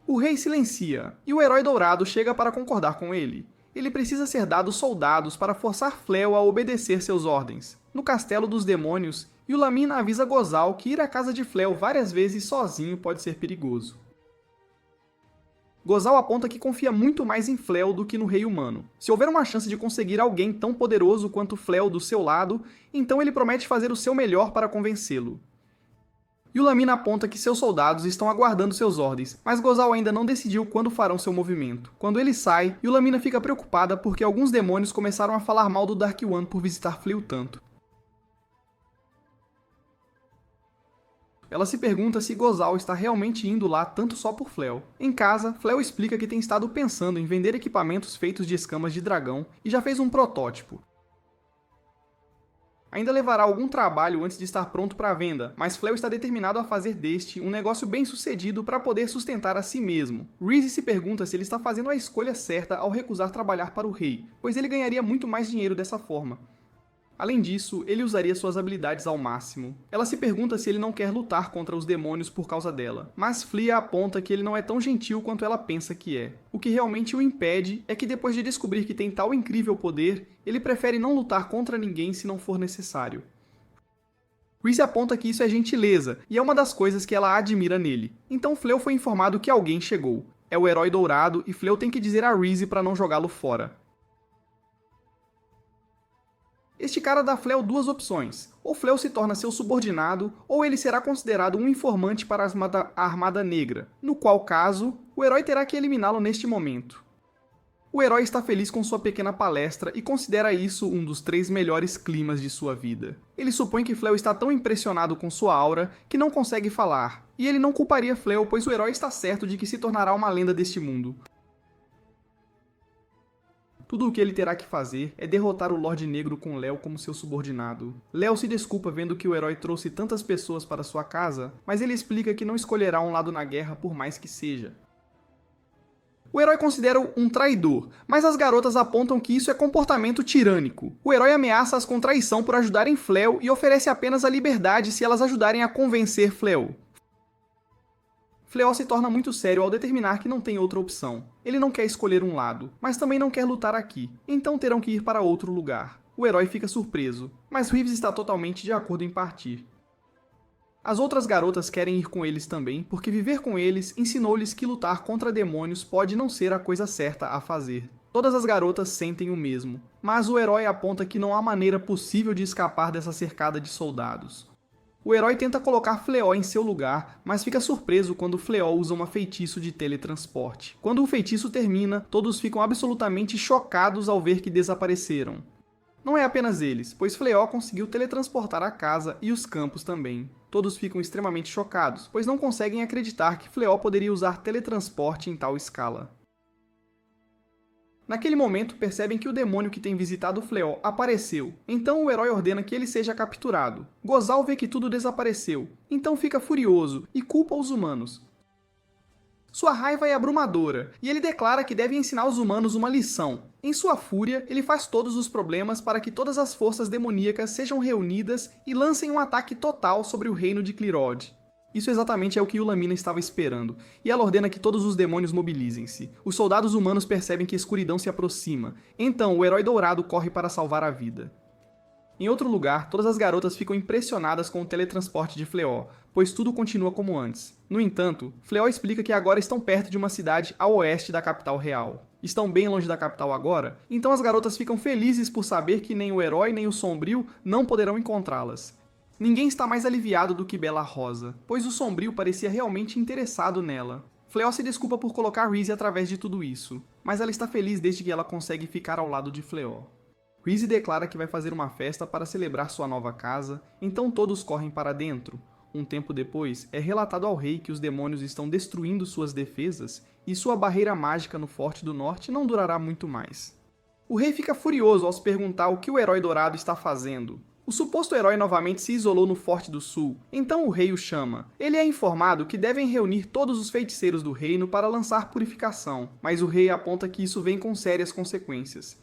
O rei silencia, e o herói dourado chega para concordar com ele. Ele precisa ser dado soldados para forçar Fleo a obedecer seus ordens. No Castelo dos Demônios, Yulamina avisa Gozal que ir à casa de Fleo várias vezes sozinho pode ser perigoso. Gozal aponta que confia muito mais em Fleo do que no rei humano. Se houver uma chance de conseguir alguém tão poderoso quanto Fleo do seu lado, então ele promete fazer o seu melhor para convencê-lo. Yulamina aponta que seus soldados estão aguardando suas ordens, mas Gozal ainda não decidiu quando farão seu movimento. Quando ele sai, Yulamina fica preocupada porque alguns demônios começaram a falar mal do Dark One por visitar Fleo tanto. Ela se pergunta se Gozal está realmente indo lá tanto só por Fleo. Em casa, Fleo explica que tem estado pensando em vender equipamentos feitos de escamas de dragão e já fez um protótipo. Ainda levará algum trabalho antes de estar pronto para a venda, mas Fleo está determinado a fazer deste um negócio bem sucedido para poder sustentar a si mesmo. Reese se pergunta se ele está fazendo a escolha certa ao recusar trabalhar para o rei, pois ele ganharia muito mais dinheiro dessa forma. Além disso, ele usaria suas habilidades ao máximo. Ela se pergunta se ele não quer lutar contra os demônios por causa dela, mas Flea aponta que ele não é tão gentil quanto ela pensa que é. O que realmente o impede é que depois de descobrir que tem tal incrível poder, ele prefere não lutar contra ninguém se não for necessário. Reese aponta que isso é gentileza, e é uma das coisas que ela admira nele. Então Fleo foi informado que alguém chegou. É o herói dourado e Fleo tem que dizer a Reese para não jogá-lo fora. Este cara dá a Fleo duas opções. Ou Fleo se torna seu subordinado, ou ele será considerado um informante para a Armada Negra, no qual caso, o herói terá que eliminá-lo neste momento. O herói está feliz com sua pequena palestra e considera isso um dos 3 melhores climas de sua vida. Ele supõe que Fleo está tão impressionado com sua aura que não consegue falar, e ele não culparia Fleo, pois o herói está certo de que se tornará uma lenda deste mundo. Tudo o que ele terá que fazer é derrotar o Lorde Negro com Leo como seu subordinado. Leo se desculpa vendo que o herói trouxe tantas pessoas para sua casa, mas ele explica que não escolherá um lado na guerra por mais que seja. O herói considera-o um traidor, mas as garotas apontam que isso é comportamento tirânico. O herói ameaça-as com traição por ajudarem Fleo e oferece apenas a liberdade se elas ajudarem a convencer Fleo. Fleo se torna muito sério ao determinar que não tem outra opção. Ele não quer escolher um lado, mas também não quer lutar aqui, então terão que ir para outro lugar. O herói fica surpreso, mas Reeves está totalmente de acordo em partir. As outras garotas querem ir com eles também, porque viver com eles ensinou-lhes que lutar contra demônios pode não ser a coisa certa a fazer. Todas as garotas sentem o mesmo, mas o herói aponta que não há maneira possível de escapar dessa cercada de soldados. O herói tenta colocar Fleo em seu lugar, mas fica surpreso quando Fleo usa um feitiço de teletransporte. Quando o feitiço termina, todos ficam absolutamente chocados ao ver que desapareceram. Não é apenas eles, pois Fleo conseguiu teletransportar a casa e os campos também. Todos ficam extremamente chocados, pois não conseguem acreditar que Fleo poderia usar teletransporte em tal escala. Naquele momento, percebem que o demônio que tem visitado Fleo apareceu, então o herói ordena que ele seja capturado. Gozal vê que tudo desapareceu, então fica furioso e culpa os humanos. Sua raiva é abrumadora, e ele declara que deve ensinar os humanos uma lição. Em sua fúria, ele faz todos os problemas para que todas as forças demoníacas sejam reunidas e lancem um ataque total sobre o reino de Clearod. Isso exatamente é o que Yulamina estava esperando, e ela ordena que todos os demônios mobilizem-se. Os soldados humanos percebem que a escuridão se aproxima, então o herói dourado corre para salvar a vida. Em outro lugar, todas as garotas ficam impressionadas com o teletransporte de Fleo, pois tudo continua como antes. No entanto, Fleo explica que agora estão perto de uma cidade a oeste da capital real. Estão bem longe da capital agora, então as garotas ficam felizes por saber que nem o herói nem o Sombrio não poderão encontrá-las. Ninguém está mais aliviado do que Bela Rosa, pois o Sombrio parecia realmente interessado nela. Fleo se desculpa por colocar Reese através de tudo isso, mas ela está feliz desde que ela consegue ficar ao lado de Fleo. Reese declara que vai fazer uma festa para celebrar sua nova casa, então todos correm para dentro. Um tempo depois, é relatado ao rei que os demônios estão destruindo suas defesas e sua barreira mágica no Forte do Norte não durará muito mais. O rei fica furioso ao se perguntar o que o herói dourado está fazendo. O suposto herói novamente se isolou no Forte do Sul, então o rei o chama. Ele é informado que devem reunir todos os feiticeiros do reino para lançar purificação, mas o rei aponta que isso vem com sérias consequências.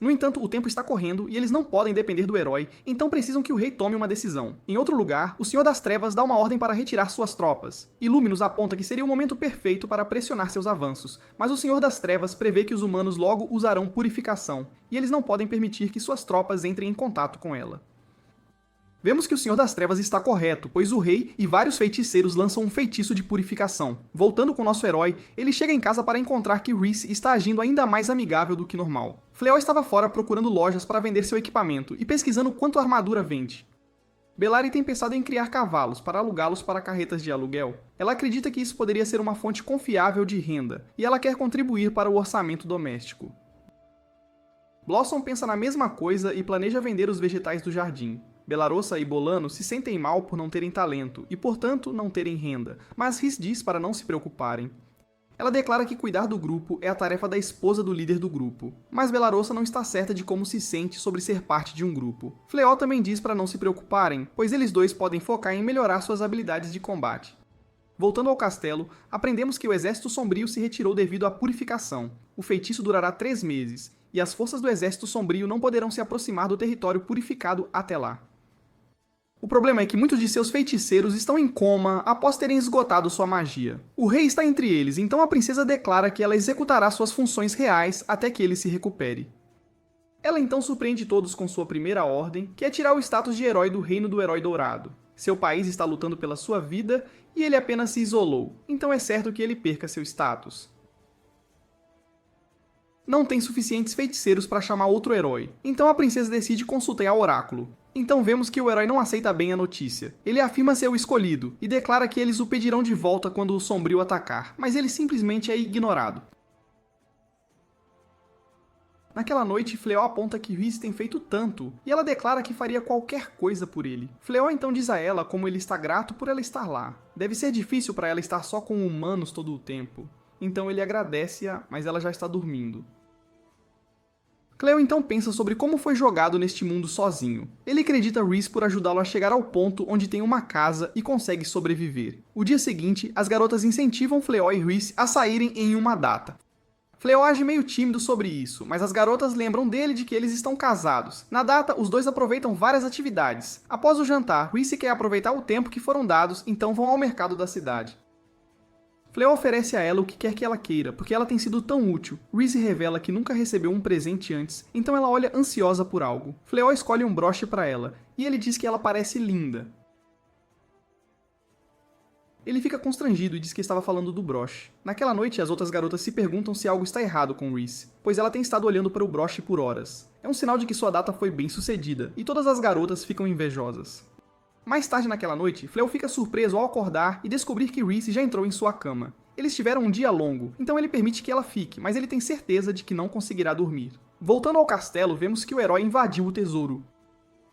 No entanto, o tempo está correndo e eles não podem depender do herói, então precisam que o rei tome uma decisão. Em outro lugar, o Senhor das Trevas dá uma ordem para retirar suas tropas. Illuminus aponta que seria o momento perfeito para pressionar seus avanços, mas o Senhor das Trevas prevê que os humanos logo usarão purificação, e eles não podem permitir que suas tropas entrem em contato com ela. Vemos que o Senhor das Trevas está correto, pois o rei e vários feiticeiros lançam um feitiço de purificação. Voltando com nosso herói, ele chega em casa para encontrar que Rhys está agindo ainda mais amigável do que normal. Fleol estava fora procurando lojas para vender seu equipamento e pesquisando quanto a armadura vende. Belari tem pensado em criar cavalos para alugá-los para carretas de aluguel. Ela acredita que isso poderia ser uma fonte confiável de renda, e ela quer contribuir para o orçamento doméstico. Blossom pensa na mesma coisa e planeja vender os vegetais do jardim. Belarossa e Bolano se sentem mal por não terem talento e, portanto, não terem renda, mas Rhys diz para não se preocuparem. Ela declara que cuidar do grupo é a tarefa da esposa do líder do grupo, mas Belarossa não está certa de como se sente sobre ser parte de um grupo. Fleol também diz para não se preocuparem, pois eles dois podem focar em melhorar suas habilidades de combate. Voltando ao castelo, aprendemos que o Exército Sombrio se retirou devido à purificação. O feitiço durará 3 meses, e as forças do Exército Sombrio não poderão se aproximar do território purificado até lá. O problema é que muitos de seus feiticeiros estão em coma após terem esgotado sua magia. O rei está entre eles, então a princesa declara que ela executará suas funções reais até que ele se recupere. Ela então surpreende todos com sua primeira ordem, que é tirar o status de herói do Reino do Herói Dourado. Seu país está lutando pela sua vida e ele apenas se isolou, então é certo que ele perca seu status. Não tem suficientes feiticeiros para chamar outro herói, então a princesa decide consultar o oráculo. Então vemos que o herói não aceita bem a notícia. Ele afirma ser o escolhido, e declara que eles o pedirão de volta quando o Sombrio atacar, mas ele simplesmente é ignorado. Naquela noite, Fleol aponta que Rhys tem feito tanto, e ela declara que faria qualquer coisa por ele. Fleol então diz a ela como ele está grato por ela estar lá. Deve ser difícil para ela estar só com humanos todo o tempo. Então ele agradece-a, mas ela já está dormindo. Cleo então pensa sobre como foi jogado neste mundo sozinho. Ele acredita Rhys por ajudá-lo a chegar ao ponto onde tem uma casa e consegue sobreviver. O dia seguinte, as garotas incentivam Fleol e Rhys a saírem em uma data. Fleol age meio tímido sobre isso, mas as garotas lembram dele de que eles estão casados. Na data, os dois aproveitam várias atividades. Após o jantar, Rhys quer aproveitar o tempo que foram dados, então vão ao mercado da cidade. Fleol oferece a ela o que quer que ela queira, porque ela tem sido tão útil. Rhys revela que nunca recebeu um presente antes, então ela olha ansiosa por algo. Fleol escolhe um broche para ela, e ele diz que ela parece linda. Ele fica constrangido e diz que estava falando do broche. Naquela noite, as outras garotas se perguntam se algo está errado com Rhys, pois ela tem estado olhando para o broche por horas. É um sinal de que sua data foi bem sucedida, e todas as garotas ficam invejosas. Mais tarde naquela noite, Fleol fica surpreso ao acordar e descobrir que Rhys já entrou em sua cama. Eles tiveram um dia longo, então ele permite que ela fique, mas ele tem certeza de que não conseguirá dormir. Voltando ao castelo, vemos que o herói invadiu o tesouro.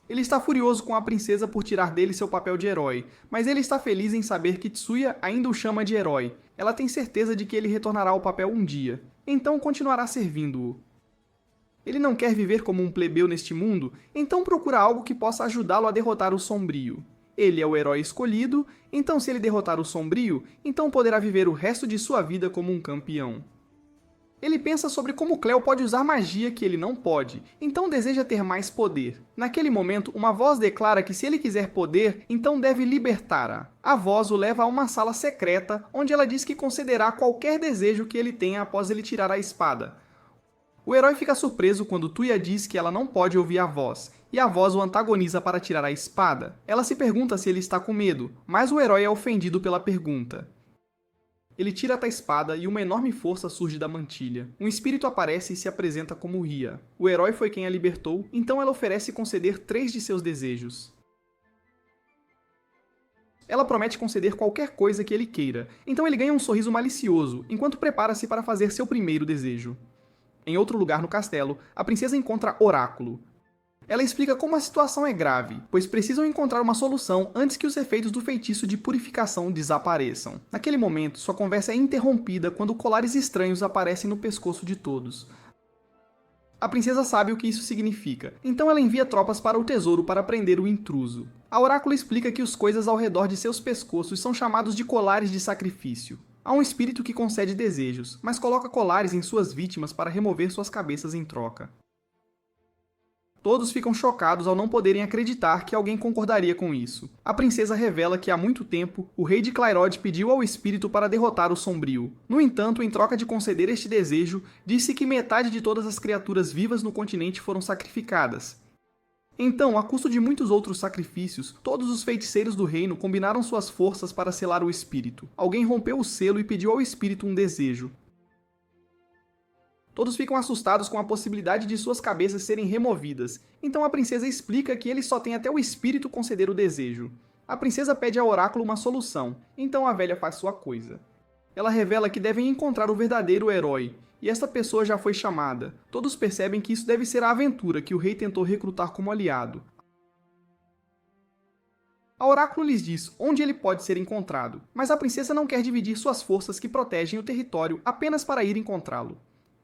Ele está furioso com a princesa por tirar dele seu papel de herói, mas ele está feliz em saber que Tsuya ainda o chama de herói. Ela tem certeza de que ele retornará ao papel um dia, então continuará servindo-o. Ele não quer viver como um plebeu neste mundo, então procura algo que possa ajudá-lo a derrotar o Sombrio. Ele é o herói escolhido, então se ele derrotar o Sombrio, então poderá viver o resto de sua vida como um campeão. Ele pensa sobre como Cleo pode usar magia que ele não pode, então deseja ter mais poder. Naquele momento, uma voz declara que se ele quiser poder, então deve libertá-la. A voz o leva a uma sala secreta, onde ela diz que concederá qualquer desejo que ele tenha após ele tirar a espada. O herói fica surpreso quando Tuya diz que ela não pode ouvir a voz, e a voz o antagoniza para tirar a espada. Ela se pergunta se ele está com medo, mas o herói é ofendido pela pergunta. Ele tira a espada e uma enorme força surge da mantilha. Um espírito aparece e se apresenta como Ria. O herói foi quem a libertou, então ela oferece conceder 3 de seus desejos. Ela promete conceder qualquer coisa que ele queira, então ele ganha um sorriso malicioso, enquanto prepara-se para fazer seu primeiro desejo. Em outro lugar no castelo, a princesa encontra Oráculo. Ela explica como a situação é grave, pois precisam encontrar uma solução antes que os efeitos do feitiço de purificação desapareçam. Naquele momento, sua conversa é interrompida quando colares estranhos aparecem no pescoço de todos. A princesa sabe o que isso significa, então ela envia tropas para o tesouro para prender o intruso. A Oráculo explica que as coisas ao redor de seus pescoços são chamados de colares de sacrifício. Há um espírito que concede desejos, mas coloca colares em suas vítimas para remover suas cabeças em troca. Todos ficam chocados ao não poderem acreditar que alguém concordaria com isso. A princesa revela que há muito tempo o rei de Clairod pediu ao espírito para derrotar o Sombrio. No entanto, em troca de conceder este desejo, disse que metade de todas as criaturas vivas no continente foram sacrificadas. Então, a custo de muitos outros sacrifícios, todos os feiticeiros do reino combinaram suas forças para selar o espírito. Alguém rompeu o selo e pediu ao espírito um desejo. Todos ficam assustados com a possibilidade de suas cabeças serem removidas, então a princesa explica que eles só têm até o espírito conceder o desejo. A princesa pede ao oráculo uma solução, então a velha faz sua coisa. Ela revela que devem encontrar o verdadeiro herói, e esta pessoa já foi chamada. Todos percebem que isso deve ser a aventura que o rei tentou recrutar como aliado. A oráculo lhes diz onde ele pode ser encontrado, mas a princesa não quer dividir suas forças que protegem o território apenas para ir encontrá-lo.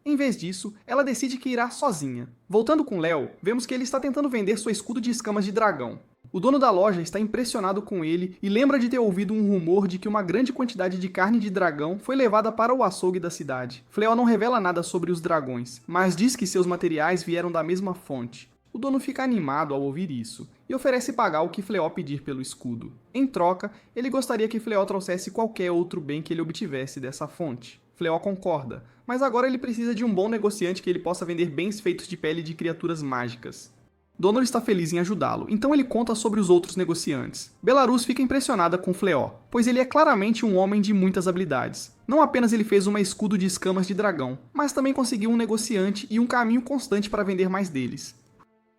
Em vez disso, ela decide que irá sozinha. Voltando com Léo, vemos que ele está tentando vender seu escudo de escamas de dragão. O dono da loja está impressionado com ele e lembra de ter ouvido um rumor de que uma grande quantidade de carne de dragão foi levada para o açougue da cidade. Fleó não revela nada sobre os dragões, mas diz que seus materiais vieram da mesma fonte. O dono fica animado ao ouvir isso e oferece pagar o que Fleó pedir pelo escudo. Em troca, ele gostaria que Fleó trouxesse qualquer outro bem que ele obtivesse dessa fonte. Fleó concorda, mas agora ele precisa de um bom negociante que ele possa vender bens feitos de pele de criaturas mágicas. Donor está feliz em ajudá-lo, então ele conta sobre os outros negociantes. Belarus fica impressionada com Fleó, pois ele é claramente um homem de muitas habilidades. Não apenas ele fez um escudo de escamas de dragão, mas também conseguiu um negociante e um caminho constante para vender mais deles.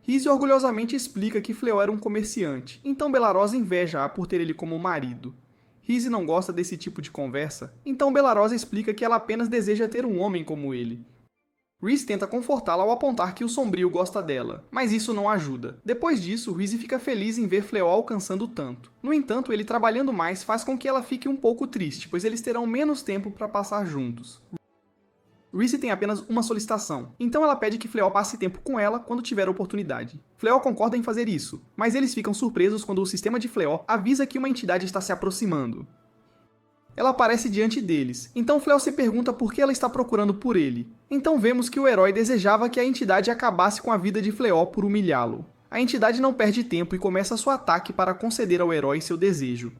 Rize orgulhosamente explica que Fleó era um comerciante, então Belarosa inveja-a por ter ele como marido. Rize não gosta desse tipo de conversa, então Belarosa explica que ela apenas deseja ter um homem como ele. Rize tenta confortá-la ao apontar que o Sombrio gosta dela, mas isso não ajuda. Depois disso, Rize fica feliz em ver Fleó alcançando tanto. No entanto, ele trabalhando mais faz com que ela fique um pouco triste, pois eles terão menos tempo para passar juntos. Rize tem apenas uma solicitação, então ela pede que Fleó passe tempo com ela quando tiver oportunidade. Fleó concorda em fazer isso, mas eles ficam surpresos quando o sistema de Fleó avisa que uma entidade está se aproximando. Ela aparece diante deles, então Fleó se pergunta por que ela está procurando por ele. Então vemos que o herói desejava que a entidade acabasse com a vida de Fleó por humilhá-lo. A entidade não perde tempo e começa seu ataque para conceder ao herói seu desejo.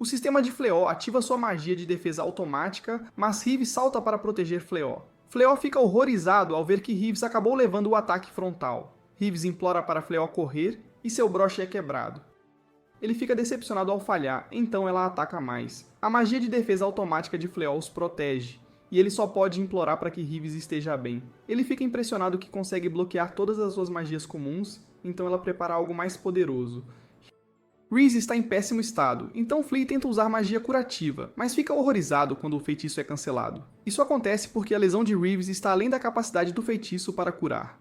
O sistema de Fleó ativa sua magia de defesa automática, mas Rives salta para proteger Fleó. Fleó fica horrorizado ao ver que Rives acabou levando o ataque frontal. Rives implora para Fleó correr e seu broche é quebrado. Ele fica decepcionado ao falhar, então ela ataca mais. A magia de defesa automática de Fleó os protege, e ele só pode implorar para que Rives esteja bem. Ele fica impressionado que consegue bloquear todas as suas magias comuns, então ela prepara algo mais poderoso. Rize está em péssimo estado, então Flea tenta usar magia curativa, mas fica horrorizado quando o feitiço é cancelado. Isso acontece porque a lesão de Reeves está além da capacidade do feitiço para curar.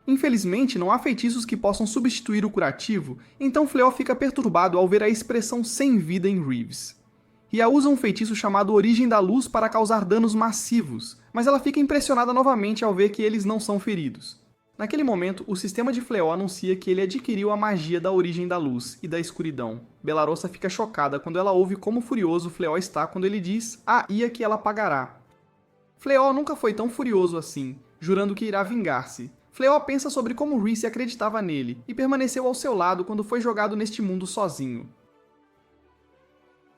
Infelizmente, não há feitiços que possam substituir o curativo, então Fleó fica perturbado ao ver a expressão sem vida em Reeves. Ria usa um feitiço chamado Origem da Luz para causar danos massivos, mas ela fica impressionada novamente ao ver que eles não são feridos. Naquele momento, o sistema de Fleó anuncia que ele adquiriu a magia da Origem da Luz e da Escuridão. Belarossa fica chocada quando ela ouve como furioso Fleó está quando ele diz a Ia que ela pagará. Fleó nunca foi tão furioso assim, jurando que irá vingar-se. Fleó pensa sobre como Reese acreditava nele e permaneceu ao seu lado quando foi jogado neste mundo sozinho.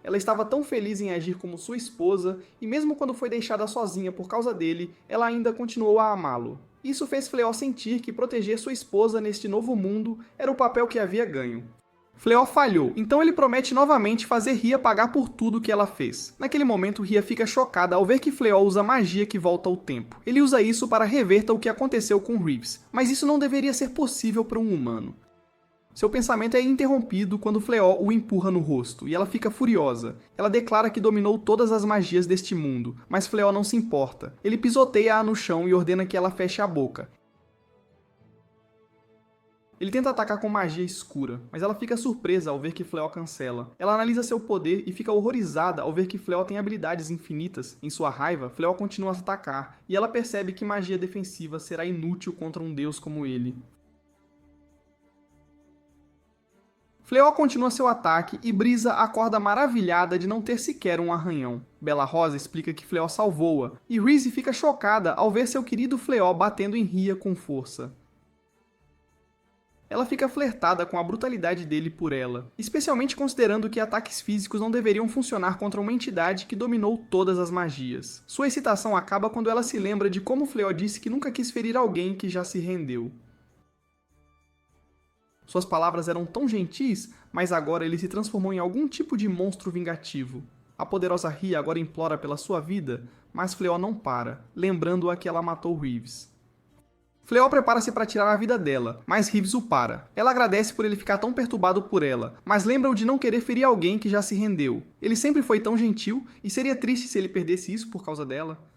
Ela estava tão feliz em agir como sua esposa, e mesmo quando foi deixada sozinha por causa dele, ela ainda continuou a amá-lo. Isso fez Fleó sentir que proteger sua esposa neste novo mundo era o papel que havia ganho. Fleó falhou, então ele promete novamente fazer Ria pagar por tudo que ela fez. Naquele momento, Ria fica chocada ao ver que Fleó usa magia que volta ao tempo. Ele usa isso para reverter o que aconteceu com Reeves, mas isso não deveria ser possível para um humano. Seu pensamento é interrompido quando Fleó o empurra no rosto, e ela fica furiosa. Ela declara que dominou todas as magias deste mundo, mas Fleó não se importa. Ele pisoteia-a no chão e ordena que ela feche a boca. Ele tenta atacar com magia escura, mas ela fica surpresa ao ver que Fleó cancela. Ela analisa seu poder e fica horrorizada ao ver que Fleó tem habilidades infinitas. Em sua raiva, Fleó continua a atacar, e ela percebe que magia defensiva será inútil contra um deus como ele. Fleó continua seu ataque e Brisa acorda maravilhada de não ter sequer um arranhão. Bela Rosa explica que Fleó salvou-a, e Reese fica chocada ao ver seu querido Fleó batendo em Rhea com força. Ela fica flertada com a brutalidade dele por ela, especialmente considerando que ataques físicos não deveriam funcionar contra uma entidade que dominou todas as magias. Sua excitação acaba quando ela se lembra de como Fleó disse que nunca quis ferir alguém que já se rendeu. Suas palavras eram tão gentis, mas agora ele se transformou em algum tipo de monstro vingativo. A poderosa Rhea agora implora pela sua vida, mas Fleó não para, lembrando-a que ela matou Reeves. Fleó prepara-se para tirar a vida dela, mas Reeves o para. Ela agradece por ele ficar tão perturbado por ela, mas lembra-o de não querer ferir alguém que já se rendeu. Ele sempre foi tão gentil, e seria triste se ele perdesse isso por causa dela.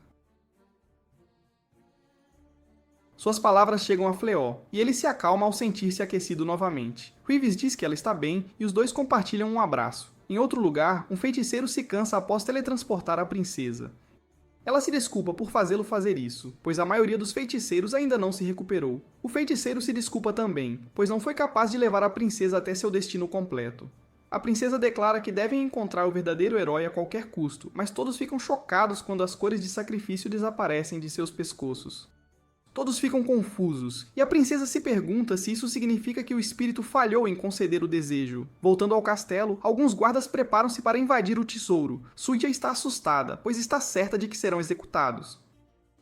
Suas palavras chegam a Fleó, e ele se acalma ao sentir-se aquecido novamente. Reeves diz que ela está bem, e os dois compartilham um abraço. Em outro lugar, um feiticeiro se cansa após teletransportar a princesa. Ela se desculpa por fazê-lo fazer isso, pois a maioria dos feiticeiros ainda não se recuperou. O feiticeiro se desculpa também, pois não foi capaz de levar a princesa até seu destino completo. A princesa declara que devem encontrar o verdadeiro herói a qualquer custo, mas todos ficam chocados quando as cores de sacrifício desaparecem de seus pescoços. Todos ficam confusos, e a princesa se pergunta se isso significa que o espírito falhou em conceder o desejo. Voltando ao castelo, alguns guardas preparam-se para invadir o tesouro. Suya está assustada, pois está certa de que serão executados.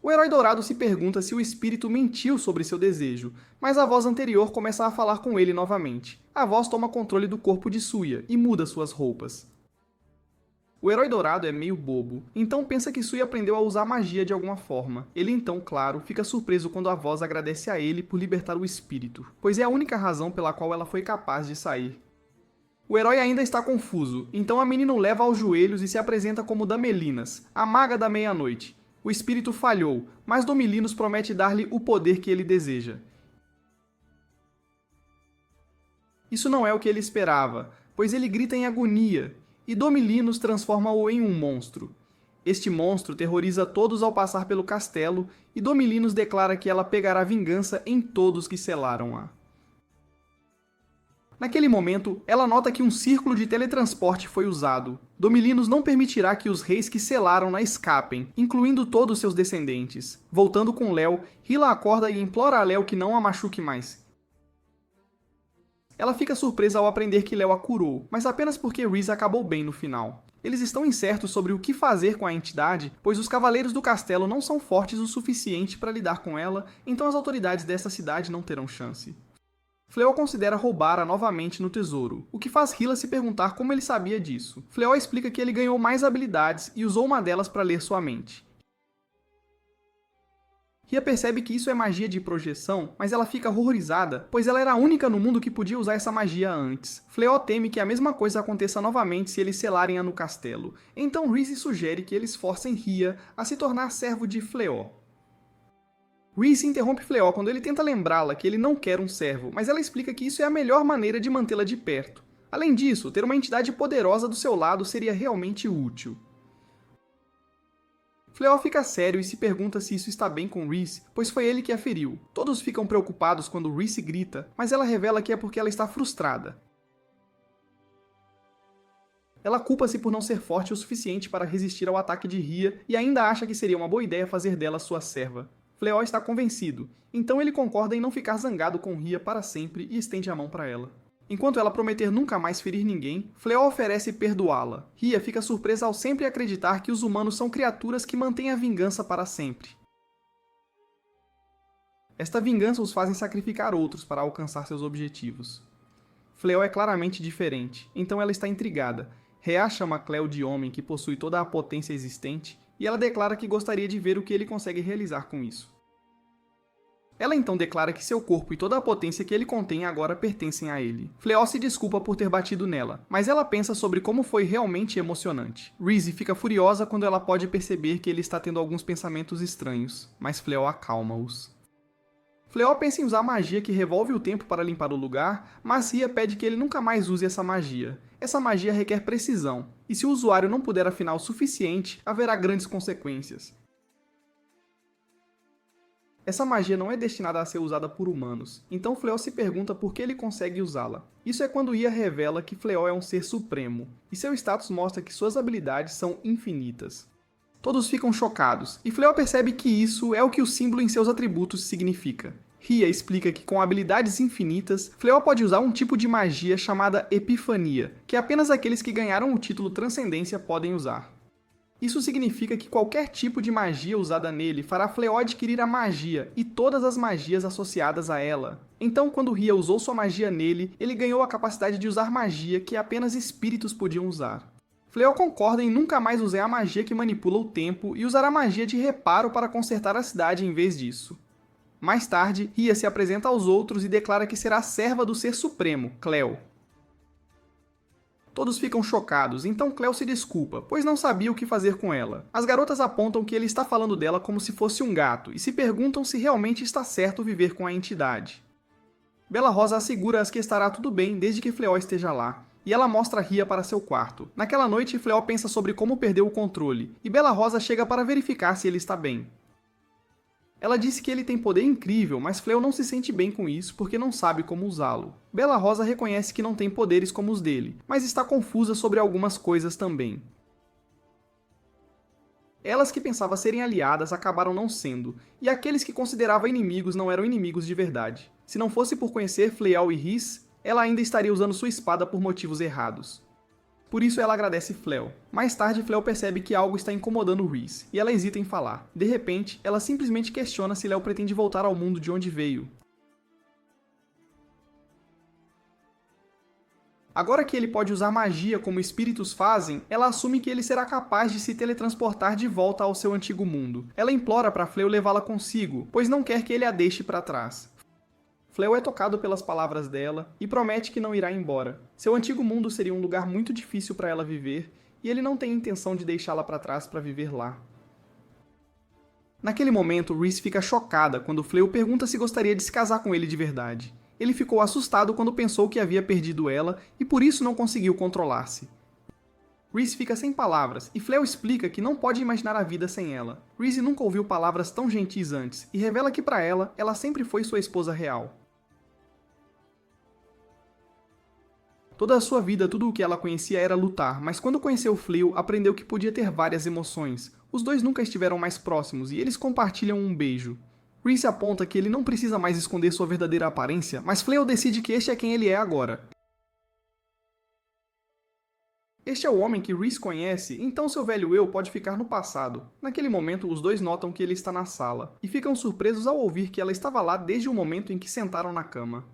O herói dourado se pergunta se o espírito mentiu sobre seu desejo, mas a voz anterior começa a falar com ele novamente. A voz toma controle do corpo de Suya e muda suas roupas. O herói dourado é meio bobo, então pensa que Suya aprendeu a usar magia de alguma forma. Ele então, claro, fica surpreso quando a voz agradece a ele por libertar o espírito, pois é a única razão pela qual ela foi capaz de sair. O herói ainda está confuso, então a menina o leva aos joelhos e se apresenta como Damelinas, a maga da meia-noite. O espírito falhou, mas Domilinos promete dar-lhe o poder que ele deseja. Isso não é o que ele esperava, pois ele grita em agonia, e Domilinos transforma-o em um monstro. Este monstro terroriza todos ao passar pelo castelo, e Domilinos declara que ela pegará vingança em todos que selaram-a. Naquele momento, ela nota que um círculo de teletransporte foi usado. Domilinos não permitirá que os reis que selaram-na escapem, incluindo todos seus descendentes. Voltando com Léo, Hyla acorda e implora a Léo que não a machuque mais. Ela fica surpresa ao aprender que Léo a curou, mas apenas porque Reese acabou bem no final. Eles estão incertos sobre o que fazer com a entidade, pois os cavaleiros do castelo não são fortes o suficiente para lidar com ela, então as autoridades desta cidade não terão chance. Fleó considera roubá-la novamente no tesouro, o que faz Hyla se perguntar como ele sabia disso. Fleó explica que ele ganhou mais habilidades e usou uma delas para ler sua mente. Rhea percebe que isso é magia de projeção, mas ela fica horrorizada, pois ela era a única no mundo que podia usar essa magia antes. Fleó teme que a mesma coisa aconteça novamente se eles selarem-a no castelo, então Reese sugere que eles forcem Rhea a se tornar servo de Fleó. Reese interrompe Fleó quando ele tenta lembrá-la que ele não quer um servo, mas ela explica que isso é a melhor maneira de mantê-la de perto. Além disso, ter uma entidade poderosa do seu lado seria realmente útil. Fleó fica sério e se pergunta se isso está bem com Reese, pois foi ele que a feriu. Todos ficam preocupados quando Reese grita, mas ela revela que é porque ela está frustrada. Ela culpa-se por não ser forte o suficiente para resistir ao ataque de Rhea e ainda acha que seria uma boa ideia fazer dela sua serva. Fleó está convencido, então ele concorda em não ficar zangado com Rhea para sempre e estende a mão para ela. Enquanto ela prometer nunca mais ferir ninguém, Fleó oferece perdoá-la. Rhea fica surpresa ao sempre acreditar que os humanos são criaturas que mantêm a vingança para sempre. Esta vingança os fazem sacrificar outros para alcançar seus objetivos. Fleó é claramente diferente, então ela está intrigada. Rhea chama Cleo de homem que possui toda a potência existente, e ela declara que gostaria de ver o que ele consegue realizar com isso. Ela então declara que seu corpo e toda a potência que ele contém agora pertencem a ele. Fleó se desculpa por ter batido nela, mas ela pensa sobre como foi realmente emocionante. Reese fica furiosa quando ela pode perceber que ele está tendo alguns pensamentos estranhos, mas Fleó acalma-os. Fleó pensa em usar magia que revolve o tempo para limpar o lugar, mas Rhea pede que ele nunca mais use essa magia. Essa magia requer precisão, e se o usuário não puder afinar o suficiente, haverá grandes consequências. Essa magia não é destinada a ser usada por humanos, então Fleol se pergunta por que ele consegue usá-la. Isso é quando Rhea revela que Fleol é um ser supremo, e seu status mostra que suas habilidades são infinitas. Todos ficam chocados, e Fleol percebe que isso é o que o símbolo em seus atributos significa. Rhea explica que com habilidades infinitas, Fleol pode usar um tipo de magia chamada Epifania, que apenas aqueles que ganharam o título Transcendência podem usar. Isso significa que qualquer tipo de magia usada nele fará Fleol adquirir a magia e todas as magias associadas a ela. Então, quando Rhea usou sua magia nele, ele ganhou a capacidade de usar magia que apenas espíritos podiam usar. Fleol concorda em nunca mais usar a magia que manipula o tempo e usar a magia de reparo para consertar a cidade em vez disso. Mais tarde, Rhea se apresenta aos outros e declara que será serva do Ser Supremo, Cleo. Todos ficam chocados, então Cleo se desculpa, pois não sabia o que fazer com ela. As garotas apontam que ele está falando dela como se fosse um gato e se perguntam se realmente está certo viver com a entidade. Bela Rosa assegura-as que estará tudo bem desde que Fleol esteja lá, e ela mostra Rhea para seu quarto. Naquela noite, Fleol pensa sobre como perdeu o controle, e Bela Rosa chega para verificar se ele está bem. Ela disse que ele tem poder incrível, mas Fleol não se sente bem com isso porque não sabe como usá-lo. Bela Rosa reconhece que não tem poderes como os dele, mas está confusa sobre algumas coisas também. Elas que pensava serem aliadas acabaram não sendo, e aqueles que considerava inimigos não eram inimigos de verdade. Se não fosse por conhecer Fleol e Rhys, ela ainda estaria usando sua espada por motivos errados. Por isso ela agradece Fleol. Mais tarde, Fleol percebe que algo está incomodando Rhys, e ela hesita em falar. De repente, ela simplesmente questiona se Léo pretende voltar ao mundo de onde veio. Agora que ele pode usar magia como espíritos fazem, ela assume que ele será capaz de se teletransportar de volta ao seu antigo mundo. Ela implora para Fleol levá-la consigo, pois não quer que ele a deixe para trás. Fleol é tocado pelas palavras dela e promete que não irá embora. Seu antigo mundo seria um lugar muito difícil para ela viver e ele não tem intenção de deixá-la para trás para viver lá. Naquele momento, Rhys fica chocada quando Fleol pergunta se gostaria de se casar com ele de verdade. Ele ficou assustado quando pensou que havia perdido ela e por isso não conseguiu controlar-se. Rhys fica sem palavras e Fleol explica que não pode imaginar a vida sem ela. Rhys nunca ouviu palavras tão gentis antes e revela que para ela sempre foi sua esposa real. Toda a sua vida, tudo o que ela conhecia era lutar, mas quando conheceu Fleol, aprendeu que podia ter várias emoções. Os dois nunca estiveram mais próximos e eles compartilham um beijo. Rhys aponta que ele não precisa mais esconder sua verdadeira aparência, mas Fleol decide que este é quem ele é agora. Este é o homem que Rhys conhece, então seu velho eu pode ficar no passado. Naquele momento, os dois notam que ele está na sala, e ficam surpresos ao ouvir que ela estava lá desde o momento em que sentaram na cama.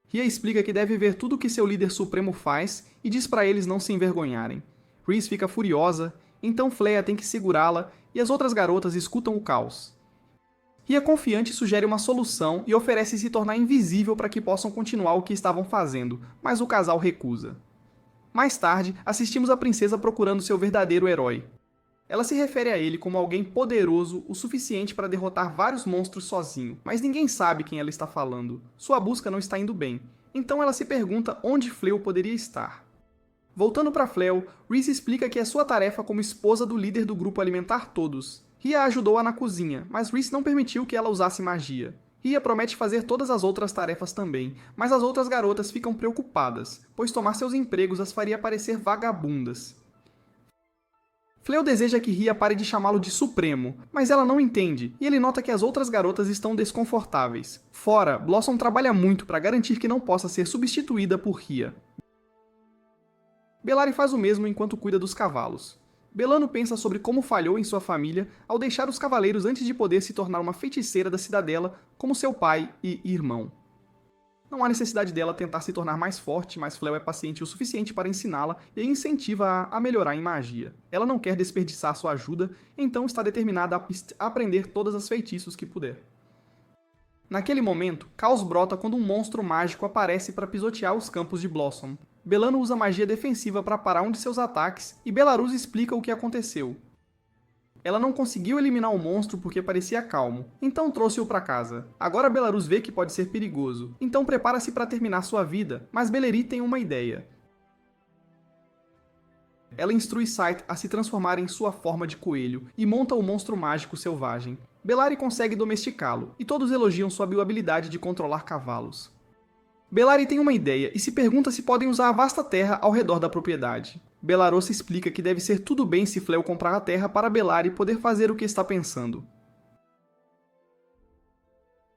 Rhea explica que deve ver tudo o que seu líder supremo faz e diz para eles não se envergonharem. Rhys fica furiosa, então Fleia tem que segurá-la e as outras garotas escutam o caos. Rhea confiante sugere uma solução e oferece se tornar invisível para que possam continuar o que estavam fazendo, mas o casal recusa. Mais tarde, assistimos a princesa procurando seu verdadeiro herói. Ela se refere a ele como alguém poderoso o suficiente para derrotar vários monstros sozinho, mas ninguém sabe quem ela está falando. Sua busca não está indo bem, então ela se pergunta onde Fleol poderia estar. Voltando para Fleol, Rhys explica que é sua tarefa como esposa do líder do grupo alimentar todos. Rhea ajudou-a na cozinha, mas Rhys não permitiu que ela usasse magia. Rhea promete fazer todas as outras tarefas também, mas as outras garotas ficam preocupadas, pois tomar seus empregos as faria parecer vagabundas. Fleol deseja que Rhea pare de chamá-lo de Supremo, mas ela não entende, e ele nota que as outras garotas estão desconfortáveis. Fora, Blossom trabalha muito para garantir que não possa ser substituída por Rhea. Bellari faz o mesmo enquanto cuida dos cavalos. Belano pensa sobre como falhou em sua família ao deixar os cavaleiros antes de poder se tornar uma feiticeira da cidadela como seu pai e irmão. Não há necessidade dela tentar se tornar mais forte, mas Fleol é paciente o suficiente para ensiná-la e a incentiva a melhorar em magia. Ela não quer desperdiçar sua ajuda, então está determinada a aprender todas as feitiços que puder. Naquele momento, caos brota quando um monstro mágico aparece para pisotear os campos de Blossom. Belano usa magia defensiva para parar um de seus ataques e Belarus explica o que aconteceu. Ela não conseguiu eliminar o monstro porque parecia calmo, então trouxe-o para casa. Agora Belarus vê que pode ser perigoso, então prepara-se para terminar sua vida, mas Belleri tem uma ideia. Ela instrui Scythe a se transformar em sua forma de coelho e monta o monstro mágico selvagem. Bellari consegue domesticá-lo, e todos elogiam sua habilidade de controlar cavalos. Bellari tem uma ideia e se pergunta se podem usar a vasta terra ao redor da propriedade. Bellarossa explica que deve ser tudo bem se Fléu comprar a terra para Bellari poder fazer o que está pensando.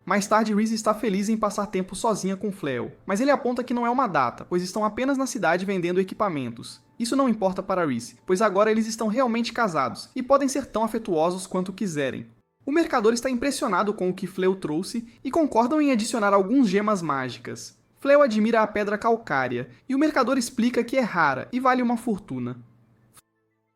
Mais tarde, Rhys está feliz em passar tempo sozinha com Fléu, mas ele aponta que não é uma data, pois estão apenas na cidade vendendo equipamentos. Isso não importa para Rhys, pois agora eles estão realmente casados e podem ser tão afetuosos quanto quiserem. O mercador está impressionado com o que Fléu trouxe e concordam em adicionar algumas gemas mágicas. Fléu admira a pedra calcária, e o mercador explica que é rara e vale uma fortuna.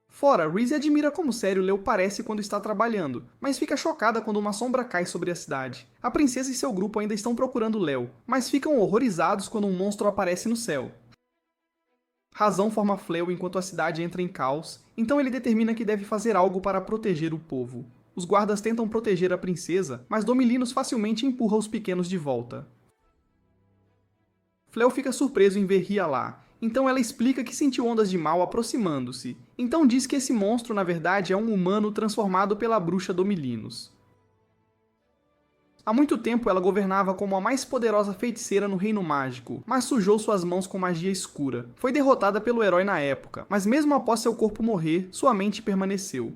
Fora, Rhys admira como sério Leo parece quando está trabalhando, mas fica chocada quando uma sombra cai sobre a cidade. A princesa e seu grupo ainda estão procurando Leo, mas ficam horrorizados quando um monstro aparece no céu. Razão forma Fléu enquanto a cidade entra em caos, então ele determina que deve fazer algo para proteger o povo. Os guardas tentam proteger a princesa, mas Domilinos facilmente empurra os pequenos de volta. Fléu fica surpreso em ver Rhia lá, então ela explica que sentiu ondas de mal aproximando-se. Então diz que esse monstro na verdade é um humano transformado pela bruxa Domilinos. Há muito tempo ela governava como a mais poderosa feiticeira no Reino Mágico, mas sujou suas mãos com magia escura. Foi derrotada pelo herói na época, mas mesmo após seu corpo morrer, sua mente permaneceu.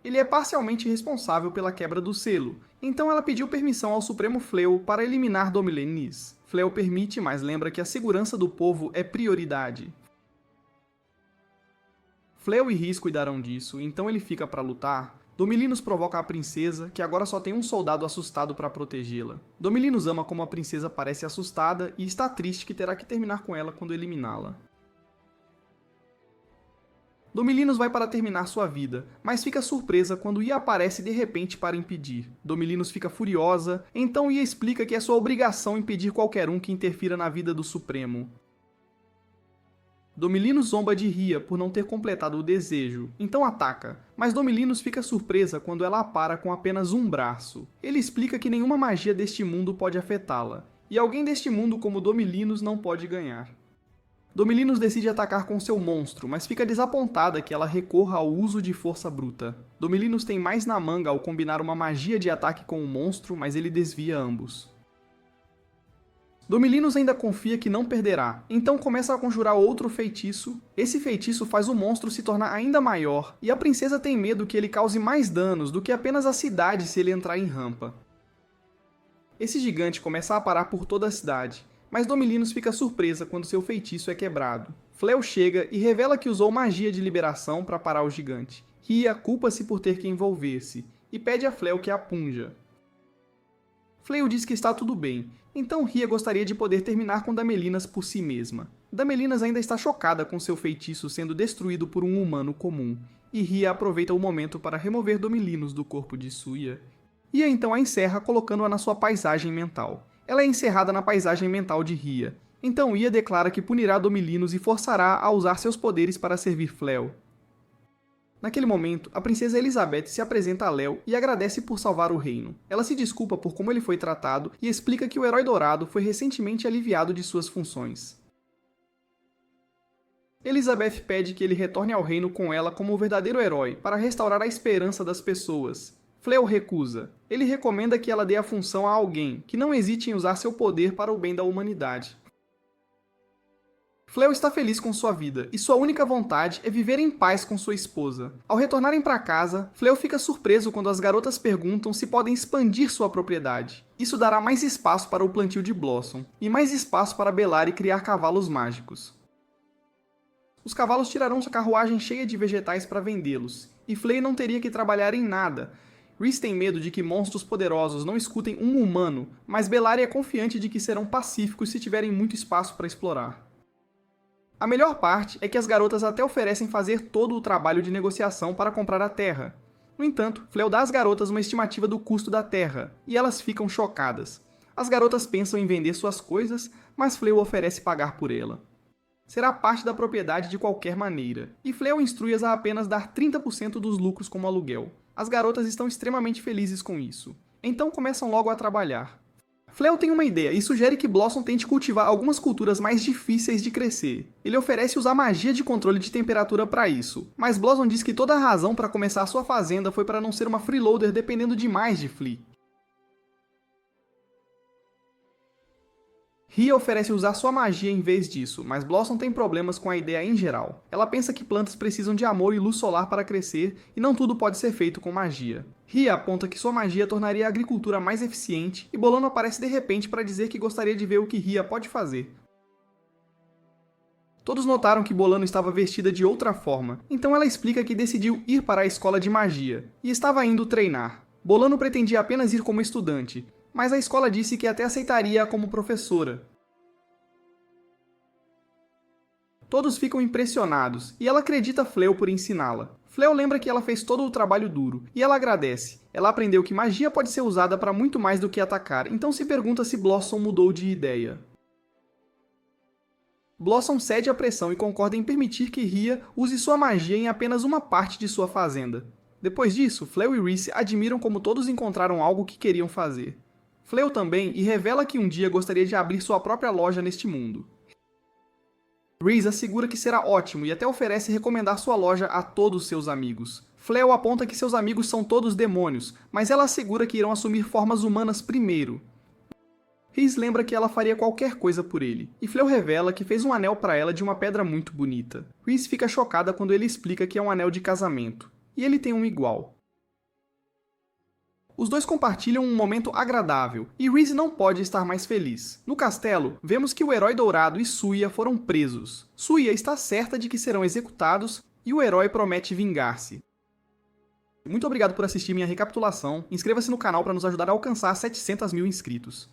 Ele é parcialmente responsável pela quebra do selo, então ela pediu permissão ao Supremo Fléu para eliminar Domilinis. Fléu permite, mas lembra que a segurança do povo é prioridade. Fléu e Rhys cuidarão disso, então ele fica para lutar. Domilinos provoca a princesa, que agora só tem um soldado assustado para protegê-la. Domilinos ama como a princesa parece assustada e está triste que terá que terminar com ela quando eliminá-la. Domilinos vai para terminar sua vida, mas fica surpresa quando Ia aparece de repente para impedir. Domilinos fica furiosa, então Ia explica que é sua obrigação impedir qualquer um que interfira na vida do Supremo. Domilinos zomba de Rhia por não ter completado o desejo, então ataca, mas Domilinos fica surpresa quando ela a para com apenas um braço. Ele explica que nenhuma magia deste mundo pode afetá-la, e alguém deste mundo como Domilinos não pode ganhar. Domilinos decide atacar com seu monstro, mas fica desapontada que ela recorra ao uso de força bruta. Domilinos tem mais na manga ao combinar uma magia de ataque com o monstro, mas ele desvia ambos. Domilinos ainda confia que não perderá, então começa a conjurar outro feitiço. Esse feitiço faz o monstro se tornar ainda maior, e a princesa tem medo que ele cause mais danos do que apenas a cidade se ele entrar em rampa. Esse gigante começa a parar por toda a cidade, mas Domilinos fica surpresa quando seu feitiço é quebrado. Fléu chega e revela que usou magia de liberação para parar o gigante. Rhia culpa-se por ter que envolver-se, e pede a Fléu que a punja. Fléu diz que está tudo bem, então Rhia gostaria de poder terminar com Damelinas por si mesma. Damelinas ainda está chocada com seu feitiço sendo destruído por um humano comum, e Rhia aproveita o momento para remover Domilinos do corpo de Suia. Ia então a encerra colocando-a na sua paisagem mental. Ela é encerrada na paisagem mental de Rhia. Então Ia declara que punirá Domilinos e forçará a usar seus poderes para servir Fléu. Naquele momento, a princesa Elizabeth se apresenta a Léo e agradece por salvar o reino. Ela se desculpa por como ele foi tratado e explica que o Herói Dourado foi recentemente aliviado de suas funções. Elizabeth pede que ele retorne ao reino com ela como o verdadeiro herói para restaurar a esperança das pessoas. Fléu recusa. Ele recomenda que ela dê a função a alguém, que não hesite em usar seu poder para o bem da humanidade. Fléu está feliz com sua vida, e sua única vontade é viver em paz com sua esposa. Ao retornarem para casa, Fléu fica surpreso quando as garotas perguntam se podem expandir sua propriedade. Isso dará mais espaço para o plantio de Blossom, e mais espaço para Bellari criar cavalos mágicos. Os cavalos tirarão sua carruagem cheia de vegetais para vendê-los, e Fléu não teria que trabalhar em nada. Rhys tem medo de que monstros poderosos não escutem um humano, mas Bellari é confiante de que serão pacíficos se tiverem muito espaço para explorar. A melhor parte é que as garotas até oferecem fazer todo o trabalho de negociação para comprar a terra. No entanto, Fléu dá às garotas uma estimativa do custo da terra, e elas ficam chocadas. As garotas pensam em vender suas coisas, mas Fléu oferece pagar por ela. Será parte da propriedade de qualquer maneira, e Fléu instrui-as a apenas dar 30% dos lucros como aluguel. As garotas estão extremamente felizes com isso, então começam logo a trabalhar. Fleur tem uma ideia e sugere que Blossom tente cultivar algumas culturas mais difíceis de crescer. Ele oferece usar magia de controle de temperatura para isso, mas Blossom diz que toda a razão para começar sua fazenda foi para não ser uma freeloader dependendo demais de Flea. Rhea oferece usar sua magia em vez disso, mas Blossom tem problemas com a ideia em geral. Ela pensa que plantas precisam de amor e luz solar para crescer, e não tudo pode ser feito com magia. Rhea aponta que sua magia tornaria a agricultura mais eficiente, e Bolano aparece de repente para dizer que gostaria de ver o que Rhea pode fazer. Todos notaram que Bolano estava vestida de outra forma, então ela explica que decidiu ir para a escola de magia, e estava indo treinar. Bolano pretendia apenas ir como estudante, mas a escola disse que até aceitaria-a como professora. Todos ficam impressionados, e ela acredita Fleur por ensiná-la. Fleur lembra que ela fez todo o trabalho duro, e ela agradece. Ela aprendeu que magia pode ser usada para muito mais do que atacar, então se pergunta se Blossom mudou de ideia. Blossom cede à pressão e concorda em permitir que Rhea use sua magia em apenas uma parte de sua fazenda. Depois disso, Fleur e Reese admiram como todos encontraram algo que queriam fazer. Fleur também e revela que um dia gostaria de abrir sua própria loja neste mundo. Reese assegura que será ótimo e até oferece recomendar sua loja a todos seus amigos. Fleur aponta que seus amigos são todos demônios, mas ela assegura que irão assumir formas humanas primeiro. Reese lembra que ela faria qualquer coisa por ele, e Fleur revela que fez um anel para ela de uma pedra muito bonita. Reese fica chocada quando ele explica que é um anel de casamento, e ele tem um igual. Os dois compartilham um momento agradável, e Reese não pode estar mais feliz. No castelo, vemos que o Herói Dourado e Suia foram presos. Suia está certa de que serão executados, e o herói promete vingar-se. Muito obrigado por assistir minha recapitulação, inscreva-se no canal para nos ajudar a alcançar 700 mil inscritos.